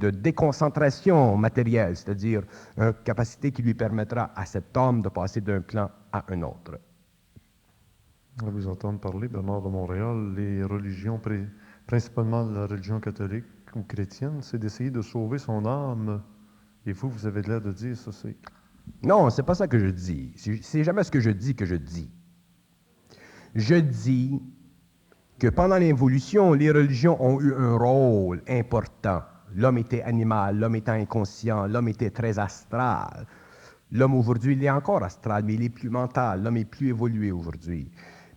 déconcentration matérielle, c'est-à-dire une capacité qui lui permettra à cet homme de passer d'un plan à un autre. À vous entendre parler, Bernard de Montréal, les religions, principalement la religion catholique ou chrétienne, c'est d'essayer de sauver son âme. Et vous avez l'air de dire ça, c'est... Non, c'est pas ça que je dis. C'est jamais ce que je dis que je dis. Je dis que pendant l'évolution, les religions ont eu un rôle important. L'homme était animal, l'homme était inconscient, l'homme était très astral. L'homme aujourd'hui, il est encore astral, mais il est plus mental, l'homme est plus évolué aujourd'hui.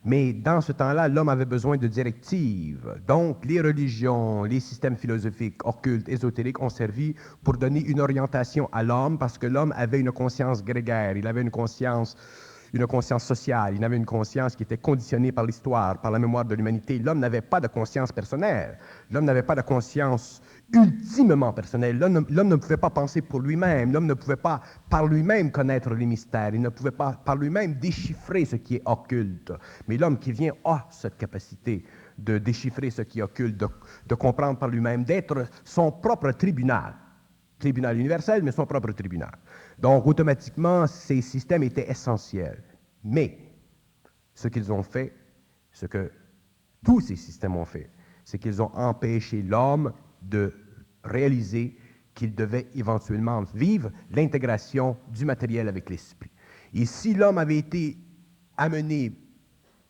Mais dans ce temps-là, l'homme avait besoin de directives. Donc, les religions, les systèmes philosophiques, occultes, ésotériques ont servi pour donner une orientation à l'homme parce que l'homme avait une conscience grégaire, il avait une conscience sociale, il avait une conscience qui était conditionnée par l'histoire, par la mémoire de l'humanité. L'homme n'avait pas de conscience personnelle. L'homme n'avait pas de conscience ultimement personnelle. L'homme ne pouvait pas penser pour lui-même. L'homme ne pouvait pas par lui-même connaître les mystères. Il ne pouvait pas par lui-même déchiffrer ce qui est occulte. Mais l'homme qui vient a cette capacité de déchiffrer ce qui est occulte, de comprendre par lui-même, d'être son propre tribunal. Tribunal universel, mais son propre tribunal. Donc, automatiquement, ces systèmes étaient essentiels. Mais, ce qu'ils ont fait, ce que tous ces systèmes ont fait, c'est qu'ils ont empêché l'homme de réaliser qu'il devait éventuellement vivre l'intégration du matériel avec l'esprit. Et si l'homme avait été amené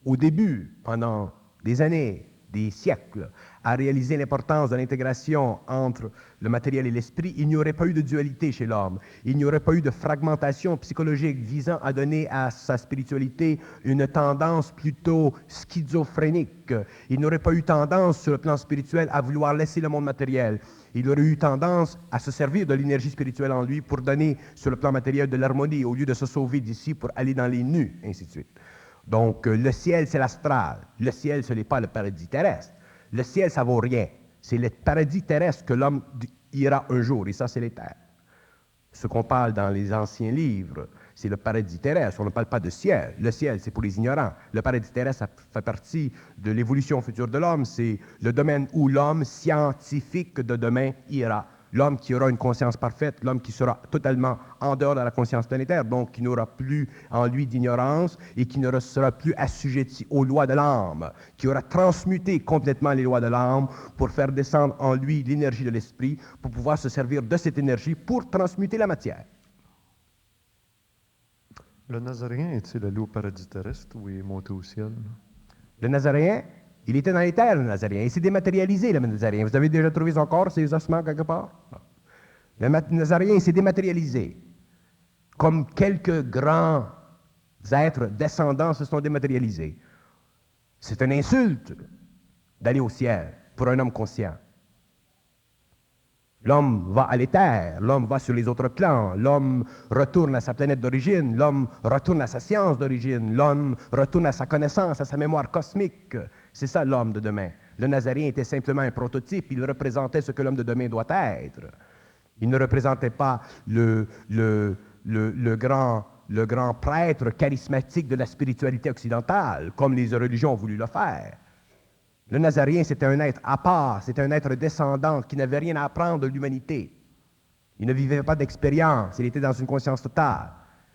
au début, pendant des années, des siècles, à réaliser l'importance de l'intégration entre le matériel et l'esprit, il n'y aurait pas eu de dualité chez l'homme. Il n'y aurait pas eu de fragmentation psychologique visant à donner à sa spiritualité une tendance plutôt schizophrénique. Il n'aurait pas eu tendance sur le plan spirituel à vouloir laisser le monde matériel. Il aurait eu tendance à se servir de l'énergie spirituelle en lui pour donner sur le plan matériel de l'harmonie au lieu de se sauver d'ici pour aller dans les nus, ainsi de suite. Donc, le ciel, c'est l'astral. Le ciel, ce n'est pas le paradis terrestre. Le ciel, ça vaut rien. C'est le paradis terrestre que l'homme ira un jour, et ça, c'est l'éther. Ce qu'on parle dans les anciens livres, c'est le paradis terrestre. On ne parle pas de ciel. Le ciel, c'est pour les ignorants. Le paradis terrestre, ça fait partie de l'évolution future de l'homme. C'est le domaine où l'homme scientifique de demain ira. L'homme qui aura une conscience parfaite, l'homme qui sera totalement en dehors de la conscience planétaire, donc qui n'aura plus en lui d'ignorance et qui ne sera plus assujetti aux lois de l'âme, qui aura transmuté complètement les lois de l'âme pour faire descendre en lui l'énergie de l'esprit, pour pouvoir se servir de cette énergie pour transmuter la matière. Le Nazaréen est-il allé au paradis terrestre ou est monté au ciel? Le Nazaréen, il était dans les terres, le Nazaréen. Il s'est dématérialisé, le Nazaréen. Vous avez déjà trouvé son corps, ses ossements, quelque part? Le Nazaréen s'est dématérialisé. Comme quelques grands êtres descendants se sont dématérialisés. C'est une insulte d'aller au ciel pour un homme conscient. L'homme va à l'éther, l'homme va sur les autres plans, l'homme retourne à sa planète d'origine, l'homme retourne à sa science d'origine, l'homme retourne à sa connaissance, à sa mémoire cosmique. C'est ça l'homme de demain. Le Nazaréen était simplement un prototype, il représentait ce que l'homme de demain doit être. Il ne représentait pas le grand prêtre charismatique de la spiritualité occidentale, comme les religions ont voulu le faire. Le Nazaréen, c'était un être à part, c'était un être descendant qui n'avait rien à apprendre de l'humanité. Il ne vivait pas d'expérience, il était dans une conscience totale.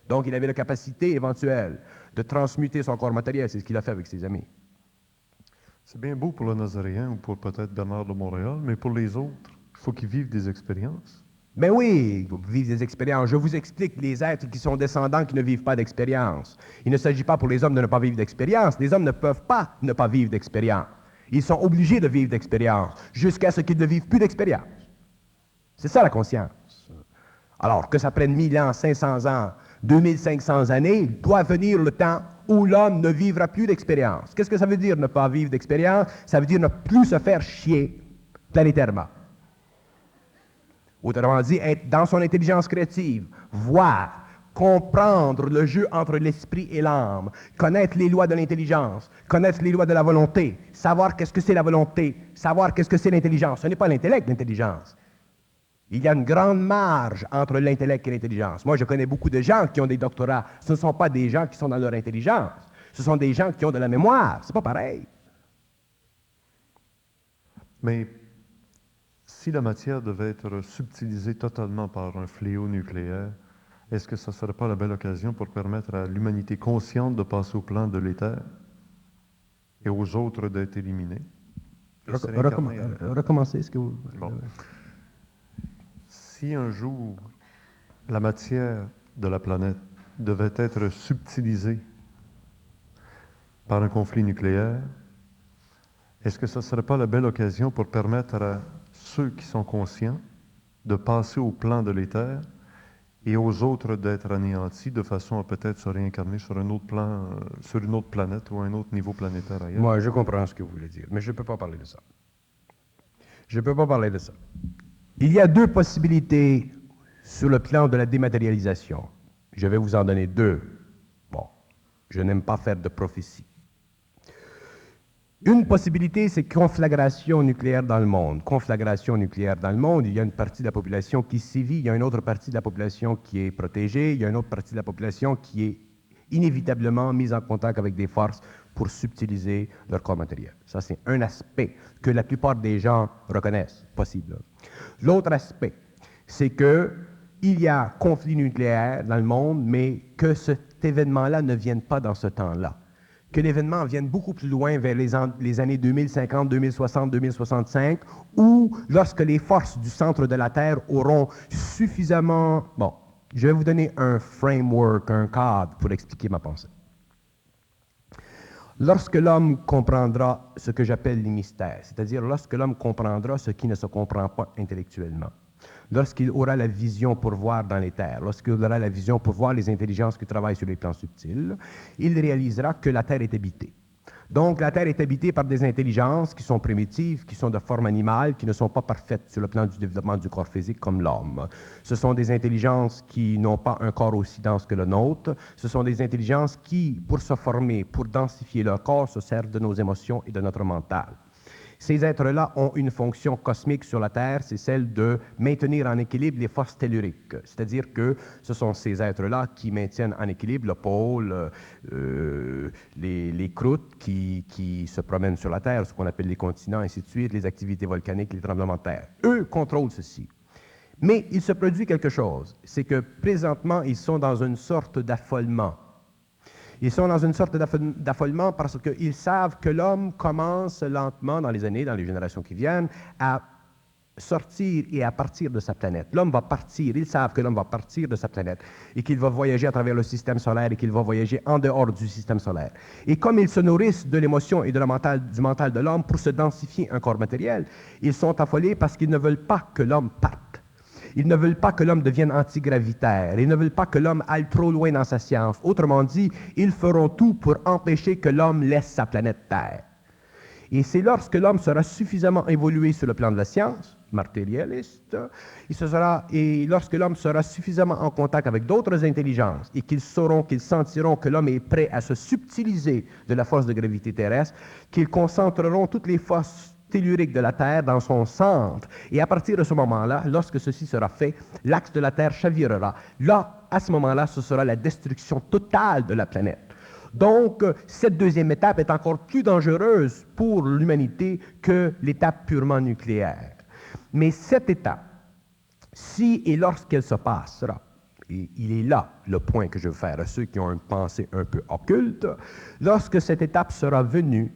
Donc, il avait la capacité éventuelle de transmuter son corps matériel, c'est ce qu'il a fait avec ses amis. C'est bien beau pour le Nazaréen ou pour peut-être Bernard de Montréal, mais pour les autres, il faut qu'ils vivent des expériences. Ben oui, vous vivez des expériences. Je vous explique les êtres qui sont descendants qui ne vivent pas d'expérience. Il ne s'agit pas pour les hommes de ne pas vivre d'expérience. Les hommes ne peuvent pas ne pas vivre d'expérience. Ils sont obligés de vivre d'expérience jusqu'à ce qu'ils ne vivent plus d'expérience. C'est ça la conscience. Alors que ça prenne 1000 ans, 500 ans, 2500 années, il doit venir le temps où l'homme ne vivra plus d'expérience. Qu'est-ce que ça veut dire ne pas vivre d'expérience? Ça veut dire ne plus se faire chier planétairement. Autrement dit, être dans son intelligence créative, voir, comprendre le jeu entre l'esprit et l'âme, connaître les lois de l'intelligence, connaître les lois de la volonté, savoir qu'est-ce que c'est la volonté, savoir qu'est-ce que c'est l'intelligence. Ce n'est pas l'intellect, l'intelligence. Il y a une grande marge entre l'intellect et l'intelligence. Moi, je connais beaucoup de gens qui ont des doctorats. Ce ne sont pas des gens qui sont dans leur intelligence. Ce sont des gens qui ont de la mémoire. C'est pas pareil. Mais si la matière devait être subtilisée totalement par un fléau nucléaire, est-ce que ça ne serait pas la belle occasion pour permettre à l'humanité consciente de passer au plan de l'éther et aux autres d'être éliminés? Recommencez ce que vous... Bon. Si un jour la matière de la planète devait être subtilisée par un conflit nucléaire, est-ce que ce ne serait pas la belle occasion pour permettre à ceux qui sont conscients de passer au plan de l'éther et aux autres d'être anéantis de façon à peut-être se réincarner sur un autre plan, sur une autre planète ou un autre niveau planétaire ailleurs? Moi, je comprends ce que vous voulez dire, mais je ne peux pas parler de ça. Je ne peux pas parler de ça. Il y a deux possibilités sur le plan de la dématérialisation. Je vais vous en donner deux. Bon, je n'aime pas faire de prophétie. Une possibilité, c'est conflagration nucléaire dans le monde. Conflagration nucléaire dans le monde, il y a une partie de la population qui sévit, il y a une autre partie de la population qui est protégée, il y a une autre partie de la population qui est inévitablement mise en contact avec des forces pour subtiliser leur corps matériel. Ça, c'est un aspect que la plupart des gens reconnaissent, possible. L'autre aspect, c'est que il y a conflit nucléaire dans le monde, mais que cet événement-là ne vienne pas dans ce temps-là. Que l'événement vienne beaucoup plus loin vers les années 2050, 2060, 2065, où lorsque les forces du centre de la Terre auront suffisamment... Bon, je vais vous donner un framework, un cadre pour expliquer ma pensée. Lorsque l'homme comprendra ce que j'appelle les mystères, c'est-à-dire lorsque l'homme comprendra ce qui ne se comprend pas intellectuellement, lorsqu'il aura la vision pour voir dans les terres, lorsqu'il aura la vision pour voir les intelligences qui travaillent sur les plans subtils, il réalisera que la Terre est habitée. Donc, la Terre est habitée par des intelligences qui sont primitives, qui sont de forme animale, qui ne sont pas parfaites sur le plan du développement du corps physique comme l'homme. Ce sont des intelligences qui n'ont pas un corps aussi dense que le nôtre. Ce sont des intelligences qui, pour se former, pour densifier leur corps, se servent de nos émotions et de notre mental. Ces êtres-là ont une fonction cosmique sur la Terre, c'est celle de maintenir en équilibre les forces telluriques. C'est-à-dire que ce sont ces êtres-là qui maintiennent en équilibre le pôle, les croûtes qui se promènent sur la Terre, ce qu'on appelle les continents, ainsi de suite, les activités volcaniques, les tremblements de terre. Eux contrôlent ceci. Mais il se produit quelque chose, c'est que présentement, ils sont dans une sorte d'affolement. Ils sont dans une sorte d'affolement parce qu'ils savent que l'homme commence lentement, dans les années, dans les générations qui viennent, à sortir et à partir de sa planète. L'homme va partir, ils savent que l'homme va partir de sa planète et qu'il va voyager à travers le système solaire et qu'il va voyager en dehors du système solaire. Et comme ils se nourrissent de l'émotion et du mental de l'homme pour se densifier un corps matériel, ils sont affolés parce qu'ils ne veulent pas que l'homme parte. Ils ne veulent pas que l'homme devienne antigravitaire. Ils ne veulent pas que l'homme aille trop loin dans sa science. Autrement dit, ils feront tout pour empêcher que l'homme laisse sa planète Terre. Et c'est lorsque l'homme sera suffisamment évolué sur le plan de la science, matérialiste, et lorsque l'homme sera suffisamment en contact avec d'autres intelligences et qu'ils sentiront que l'homme est prêt à se subtiliser de la force de gravité terrestre, qu'ils concentreront toutes les forces tellurique de la Terre dans son centre. Et à partir de ce moment-là, lorsque ceci sera fait, l'axe de la Terre chavirera. Là, à ce moment-là, ce sera la destruction totale de la planète. Donc, cette deuxième étape est encore plus dangereuse pour l'humanité que l'étape purement nucléaire. Mais cette étape, si et lorsqu'elle se passera, et il est là le point que je veux faire à ceux qui ont une pensée un peu occulte, lorsque cette étape sera venue,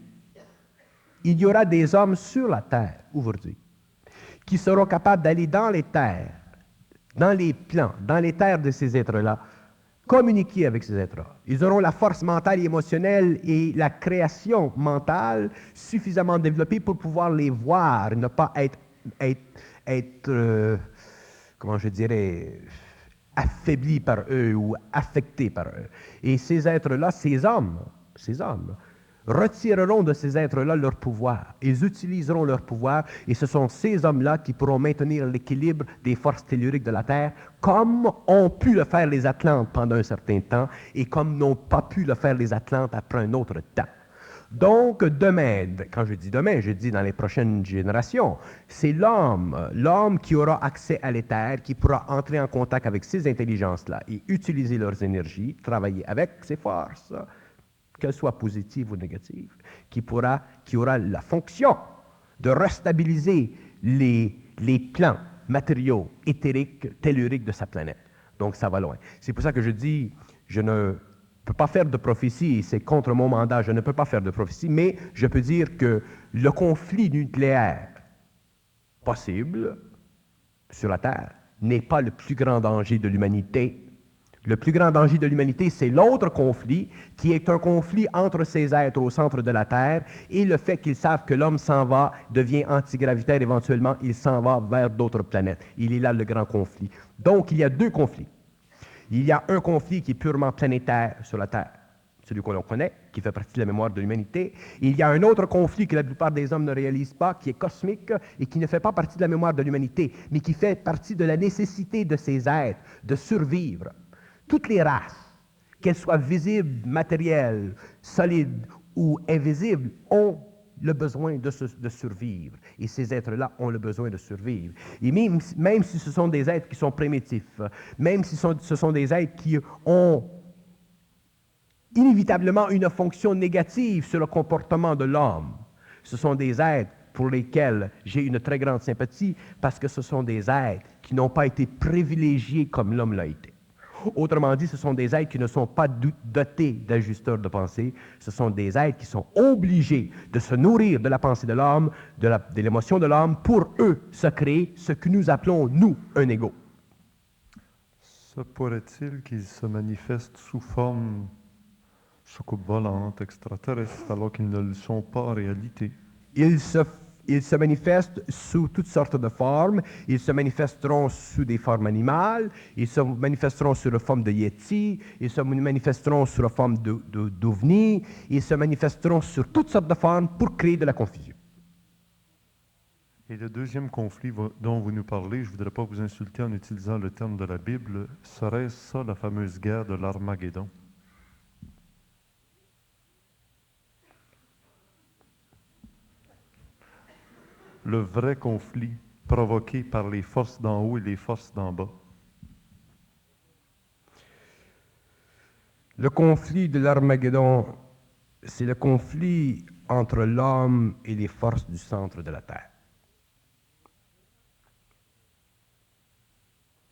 il y aura des hommes sur la Terre, aujourd'hui, qui seront capables d'aller dans les terres, dans les plans, dans les terres de ces êtres-là, communiquer avec ces êtres-là. Ils auront la force mentale et émotionnelle et la création mentale suffisamment développée pour pouvoir les voir, et ne pas être comment je dirais, affaiblis par eux ou affectés par eux. Et ces êtres-là, ces hommes, retireront de ces êtres-là leur pouvoir. Ils utiliseront leur pouvoir et ce sont ces hommes-là qui pourront maintenir l'équilibre des forces telluriques de la Terre comme ont pu le faire les Atlantes pendant un certain temps et comme n'ont pas pu le faire les Atlantes après un autre temps. Donc, demain, quand je dis demain, je dis dans les prochaines générations, c'est l'homme qui aura accès à l'éther, qui pourra entrer en contact avec ces intelligences-là et utiliser leurs énergies, travailler avec ces forces, qu'elles soient positives ou négatives, qui aura la fonction de restabiliser les plans matériaux, éthériques, telluriques de sa planète. Donc, ça va loin. C'est pour ça que je dis, je ne peux pas faire de prophétie, c'est contre mon mandat, je ne peux pas faire de prophétie, mais je peux dire que le conflit nucléaire possible sur la Terre n'est pas le plus grand danger de l'humanité Le plus grand danger de l'humanité, c'est l'autre conflit, qui est un conflit entre ces êtres au centre de la Terre et le fait qu'ils savent que l'homme s'en va, devient antigravitaire éventuellement, il s'en va vers d'autres planètes. Il est là le grand conflit. Donc, il y a deux conflits. Il y a un conflit qui est purement planétaire sur la Terre, celui que l'on connaît, qui fait partie de la mémoire de l'humanité. Il y a un autre conflit que la plupart des hommes ne réalisent pas, qui est cosmique et qui ne fait pas partie de la mémoire de l'humanité, mais qui fait partie de la nécessité de ces êtres de survivre. Toutes les races, qu'elles soient visibles, matérielles, solides ou invisibles, ont le besoin de survivre. Et ces êtres-là ont le besoin de survivre. Et même si ce sont des êtres qui sont primitifs, même si ce sont des êtres qui ont inévitablement une fonction négative sur le comportement de l'homme, ce sont des êtres pour lesquels j'ai une très grande sympathie parce que ce sont des êtres qui n'ont pas été privilégiés comme l'homme l'a été. Autrement dit, ce sont des êtres qui ne sont pas dotés d'ajusteurs de pensée, ce sont des êtres qui sont obligés de se nourrir de la pensée de l'homme, de l'émotion de l'homme, pour eux se créer ce que nous appelons, nous, un ego. Se pourrait-il qu'ils se manifestent sous forme soucoupe volante, extraterrestre, alors qu'ils ne le sont pas en réalité? Ils se manifestent sous toutes sortes de formes. Ils se manifesteront sous des formes animales. Ils se manifesteront sous la forme de yeti. Ils se manifesteront sous la forme d'ovni. Ils se manifesteront sur toutes sortes de formes pour créer de la confusion. Et le deuxième conflit dont vous nous parlez, je ne voudrais pas vous insulter en utilisant le terme de la Bible, serait-ce ça la fameuse guerre de l'Armageddon? Le vrai conflit provoqué par les forces d'en haut et les forces d'en bas. Le conflit de l'Armageddon, c'est le conflit entre l'homme et les forces du centre de la Terre.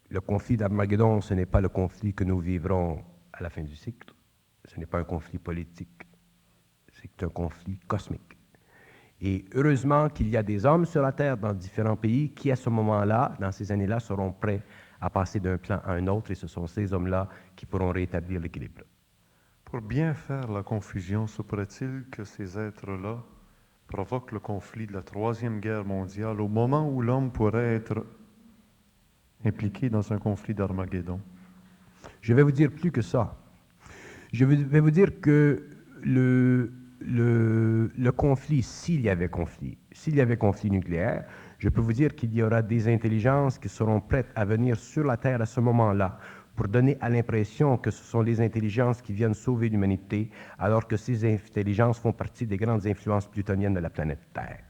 Le conflit d'Armageddon, ce n'est pas le conflit que nous vivrons à la fin du cycle. Ce n'est pas un conflit politique. C'est un conflit cosmique. Et heureusement qu'il y a des hommes sur la Terre dans différents pays qui, à ce moment-là, dans ces années-là, seront prêts à passer d'un plan à un autre, et ce sont ces hommes-là qui pourront rétablir l'équilibre. Pour bien faire la confusion, se pourrait-il que ces êtres-là provoquent le conflit de la Troisième Guerre mondiale au moment où l'homme pourrait être impliqué dans un conflit d'Armageddon? Je vais vous dire plus que ça. Je vais vous dire que le conflit, s'il y avait conflit nucléaire, je peux vous dire qu'il y aura des intelligences qui seront prêtes à venir sur la Terre à ce moment-là pour donner à l'impression que ce sont les intelligences qui viennent sauver l'humanité, alors que ces intelligences font partie des grandes influences plutoniennes de la planète Terre.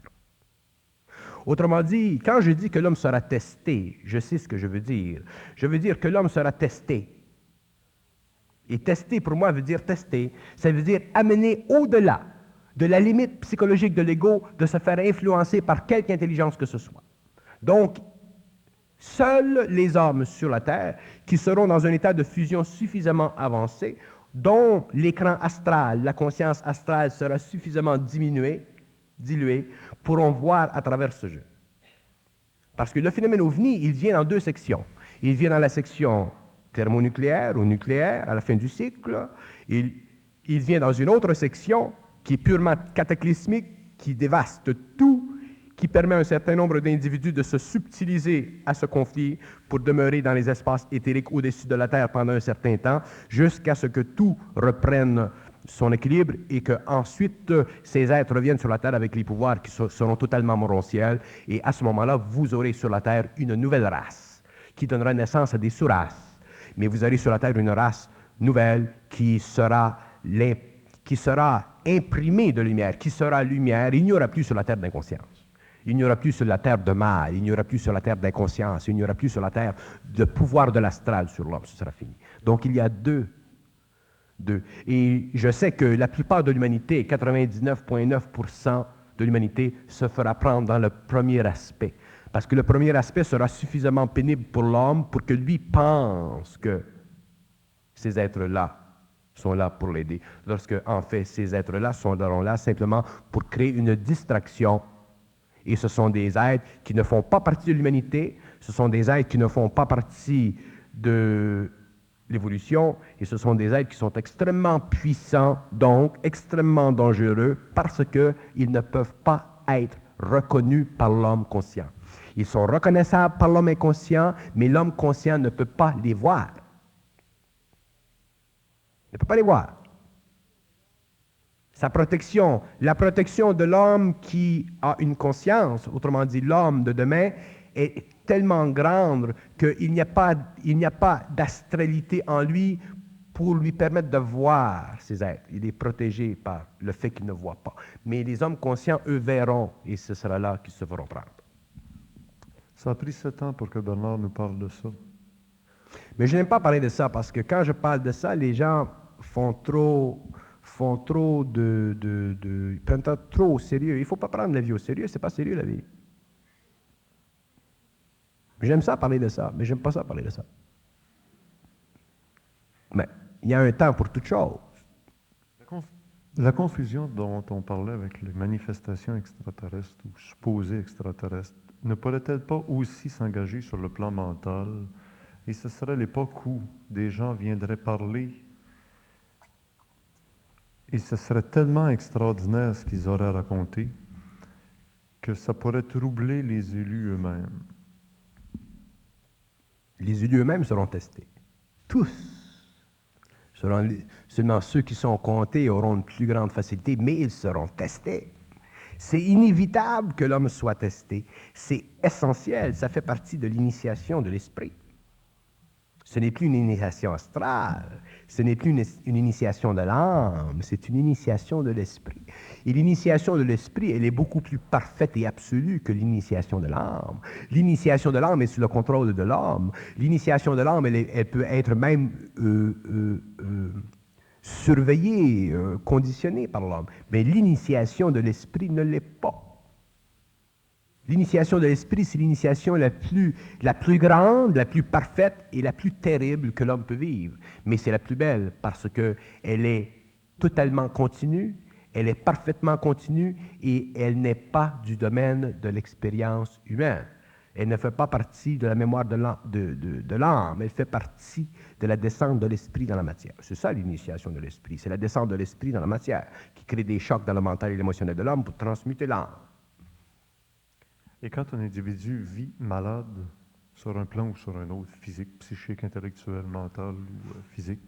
Autrement dit, quand je dis que l'homme sera testé, je sais ce que je veux dire. Je veux dire que l'homme sera testé. Et tester, pour moi, veut dire tester. Ça veut dire amener au-delà de la limite psychologique de l'ego, de se faire influencer par quelque intelligence que ce soit. Donc, seuls les hommes sur la Terre qui seront dans un état de fusion suffisamment avancé, dont l'écran astral, la conscience astrale sera suffisamment diluée, pourront voir à travers ce jeu. Parce que le phénomène OVNI, il vient en deux sections. Il vient dans la section thermonucléaire ou nucléaire à la fin du cycle. Il vient dans une autre section qui est purement cataclysmique, qui dévaste tout, qui permet à un certain nombre d'individus de se subtiliser à ce conflit pour demeurer dans les espaces éthériques au-dessus de la Terre pendant un certain temps, jusqu'à ce que tout reprenne son équilibre et qu'ensuite ces êtres reviennent sur la Terre avec les pouvoirs qui seront totalement morontiels. Et à ce moment-là, vous aurez sur la Terre une nouvelle race qui donnera naissance à des sous-races. Mais vous aurez sur la Terre une race nouvelle qui sera imprimée de lumière, qui sera lumière. Il n'y aura plus sur la Terre d'inconscience. Il n'y aura plus sur la Terre de mal. Il n'y aura plus sur la Terre d'inconscience. Il n'y aura plus sur la Terre de pouvoir de l'astral sur l'homme. Ce sera fini. Donc il y a deux. Et je sais que la plupart de l'humanité, 99,9% de l'humanité, se fera prendre dans le premier aspect. Parce que le premier aspect sera suffisamment pénible pour l'homme pour que lui pense que ces êtres-là sont là pour l'aider. Lorsque, en fait, ces êtres-là seront là simplement pour créer une distraction. Et ce sont des êtres qui ne font pas partie de l'humanité, ce sont des êtres qui ne font pas partie de l'évolution, et ce sont des êtres qui sont extrêmement puissants, donc extrêmement dangereux, parce qu'ils ne peuvent pas être reconnus par l'homme conscient. Ils sont reconnaissables par l'homme inconscient, mais l'homme conscient ne peut pas les voir. Il ne peut pas les voir. Sa protection, la protection de l'homme qui a une conscience, autrement dit l'homme de demain, est tellement grande qu'il n'y a pas d'astralité en lui pour lui permettre de voir ces êtres. Il est protégé par le fait qu'il ne voit pas. Mais les hommes conscients, eux, verront, et ce sera là qu'ils se feront prendre. Ça a pris 7 ans pour que Bernard nous parle de ça. Mais je n'aime pas parler de ça, parce que quand je parle de ça, les gens font trop ils prennent ça trop au sérieux. Il ne faut pas prendre la vie au sérieux, c'est pas sérieux la vie. J'aime ça parler de ça, mais j'aime pas ça parler de ça. Mais il y a un temps pour toute chose. La confusion dont on parlait avec les manifestations extraterrestres ou supposées extraterrestres ne pourrait-elle pas aussi s'engager sur le plan mental? Et ce serait l'époque où des gens viendraient parler et ce serait tellement extraordinaire ce qu'ils auraient raconté que ça pourrait troubler les élus eux-mêmes. Les élus eux-mêmes seront testés. Tous. Seulement ceux qui sont comptés auront une plus grande facilité, mais ils seront testés. C'est inévitable que l'homme soit testé. C'est essentiel, ça fait partie de l'initiation de l'esprit. Ce n'est plus une initiation astrale, ce n'est plus une initiation de l'âme, c'est une initiation de l'esprit. Et l'initiation de l'esprit, elle est beaucoup plus parfaite et absolue que l'initiation de l'âme. L'initiation de l'âme est sous le contrôle de l'homme. L'initiation de l'âme, elle peut être même surveillée, conditionnée par l'homme. Mais l'initiation de l'esprit ne l'est pas. L'initiation de l'esprit, c'est l'initiation la plus grande, la plus parfaite et la plus terrible que l'homme peut vivre. Mais c'est la plus belle parce qu'elle est totalement continue, elle est parfaitement continue et elle n'est pas du domaine de l'expérience humaine. Elle ne fait pas partie de la mémoire de l'âme, elle fait partie de la descente de l'esprit dans la matière. C'est ça l'initiation de l'esprit, c'est la descente de l'esprit dans la matière qui crée des chocs dans le mental et l'émotionnel de l'homme pour transmuter l'âme. Et quand un individu vit malade sur un plan ou sur un autre, physique, psychique, intellectuel, mental ou physique,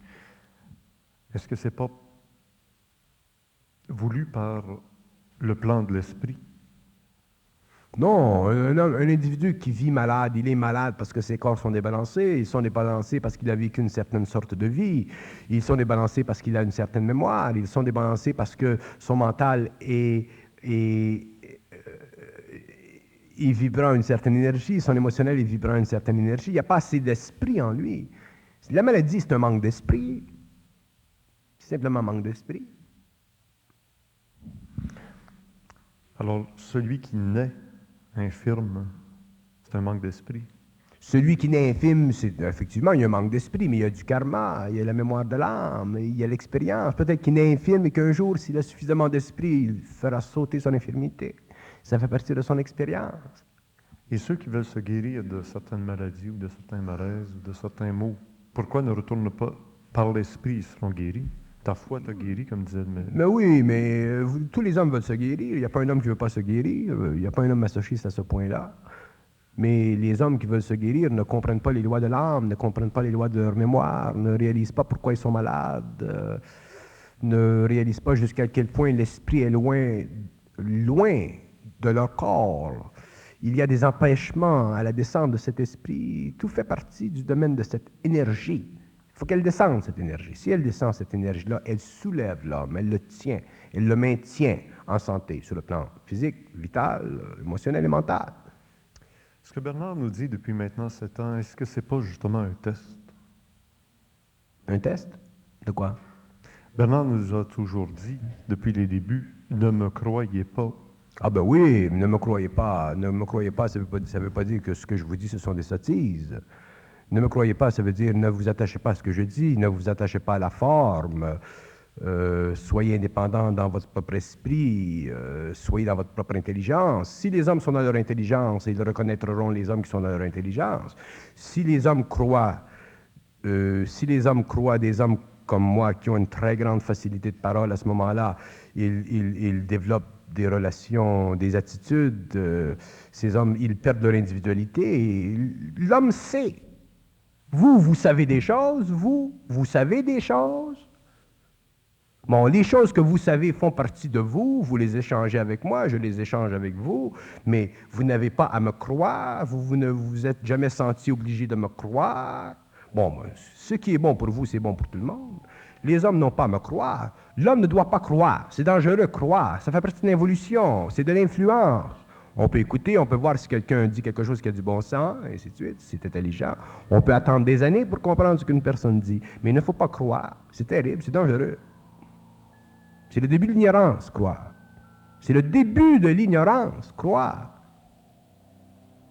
est-ce que c'est pas voulu par le plan de l'esprit? Non, un individu qui vit malade, il est malade parce que ses corps sont débalancés, ils sont débalancés parce qu'il a vécu une certaine sorte de vie, ils sont débalancés parce qu'il a une certaine mémoire, ils sont débalancés parce que son mental est vibrant une certaine énergie, son émotionnel est vibrant une certaine énergie. Il n'y a pas assez d'esprit en lui. La maladie, c'est un manque d'esprit. C'est simplement un manque d'esprit. Alors, celui qui naît infirme, c'est un manque d'esprit. Celui qui naît infime, c'est effectivement, il y a un manque d'esprit, mais il y a du karma, il y a la mémoire de l'âme, il y a l'expérience. Peut-être qu'il naît infime et qu'un jour, s'il a suffisamment d'esprit, il fera sauter son infirmité. Ça fait partie de son expérience. Et ceux qui veulent se guérir de certaines maladies ou de certains malaises ou de certains maux, pourquoi ne retournent pas par l'esprit, ils seront guéris? Ta foi t'a guéri, comme disait le... Mais oui, mais tous les hommes veulent se guérir. Il n'y a pas un homme qui ne veut pas se guérir. Il n'y a pas un homme masochiste à ce point-là. Mais les hommes qui veulent se guérir ne comprennent pas les lois de l'âme, ne comprennent pas les lois de leur mémoire, ne réalisent pas pourquoi ils sont malades, ne réalisent pas jusqu'à quel point l'esprit est loin de leur corps. Il y a des empêchements à la descente de cet esprit. Tout fait partie du domaine de cette énergie. Il faut qu'elle descende, cette énergie. Si elle descend, cette énergie-là, elle soulève l'homme, elle le tient, elle le maintient en santé sur le plan physique, vital, émotionnel et mental. Ce que Bernard nous dit depuis maintenant 7 ans, est-ce que c'est pas justement un test? Un test? De quoi? Bernard nous a toujours dit, depuis les débuts, ne me croyez pas. Ah ben oui, ne me croyez pas, ça veut pas dire que ce que je vous dis, ce sont des sottises. Ne me croyez pas, ça veut dire ne vous attachez pas à ce que je dis, ne vous attachez pas à la forme, soyez indépendant dans votre propre esprit, soyez dans votre propre intelligence. Si les hommes sont dans leur intelligence, ils reconnaîtront les hommes qui sont dans leur intelligence. Si les hommes croient si les hommes croient, des hommes comme moi qui ont une très grande facilité de parole à ce moment-là, ils développent des relations, des attitudes. Ces hommes, ils perdent leur individualité. Et l'homme sait. Vous savez des choses, vous savez des choses. Bon, les choses que vous savez font partie de vous, vous les échangez avec moi, je les échange avec vous, mais vous n'avez pas à me croire, vous ne vous êtes jamais senti obligé de me croire. Bon, ben, ce qui est bon pour vous, c'est bon pour tout le monde. Les hommes n'ont pas à me croire. L'homme ne doit pas croire. C'est dangereux de croire. Ça fait partie de l'évolution. C'est de l'influence. On peut écouter, on peut voir si quelqu'un dit quelque chose qui a du bon sens, et ainsi de suite, si c'est intelligent. On peut attendre des années pour comprendre ce qu'une personne dit. Mais il ne faut pas croire. C'est terrible, c'est dangereux. C'est le début de l'ignorance, croire. C'est le début de l'ignorance, croire.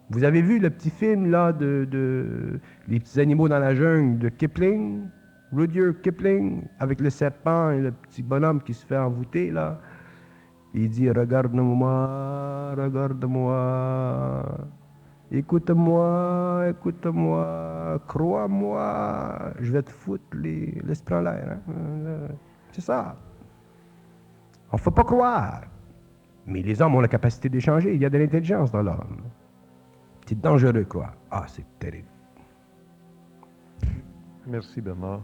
Vous avez vu le petit film, là, Les petits animaux dans la jungle de Kipling, Rudyard Kipling, avec le serpent et le petit bonhomme qui se fait envoûter, là. Il dit, regarde-moi, regarde-moi, écoute-moi, écoute-moi, crois-moi, je vais te foutre l'esprit en l'air. Hein? C'est ça. On ne faut pas croire. Mais les hommes ont la capacité d'échanger. Il y a de l'intelligence dans l'homme. C'est dangereux, quoi. Ah, c'est terrible. Merci, Bernard.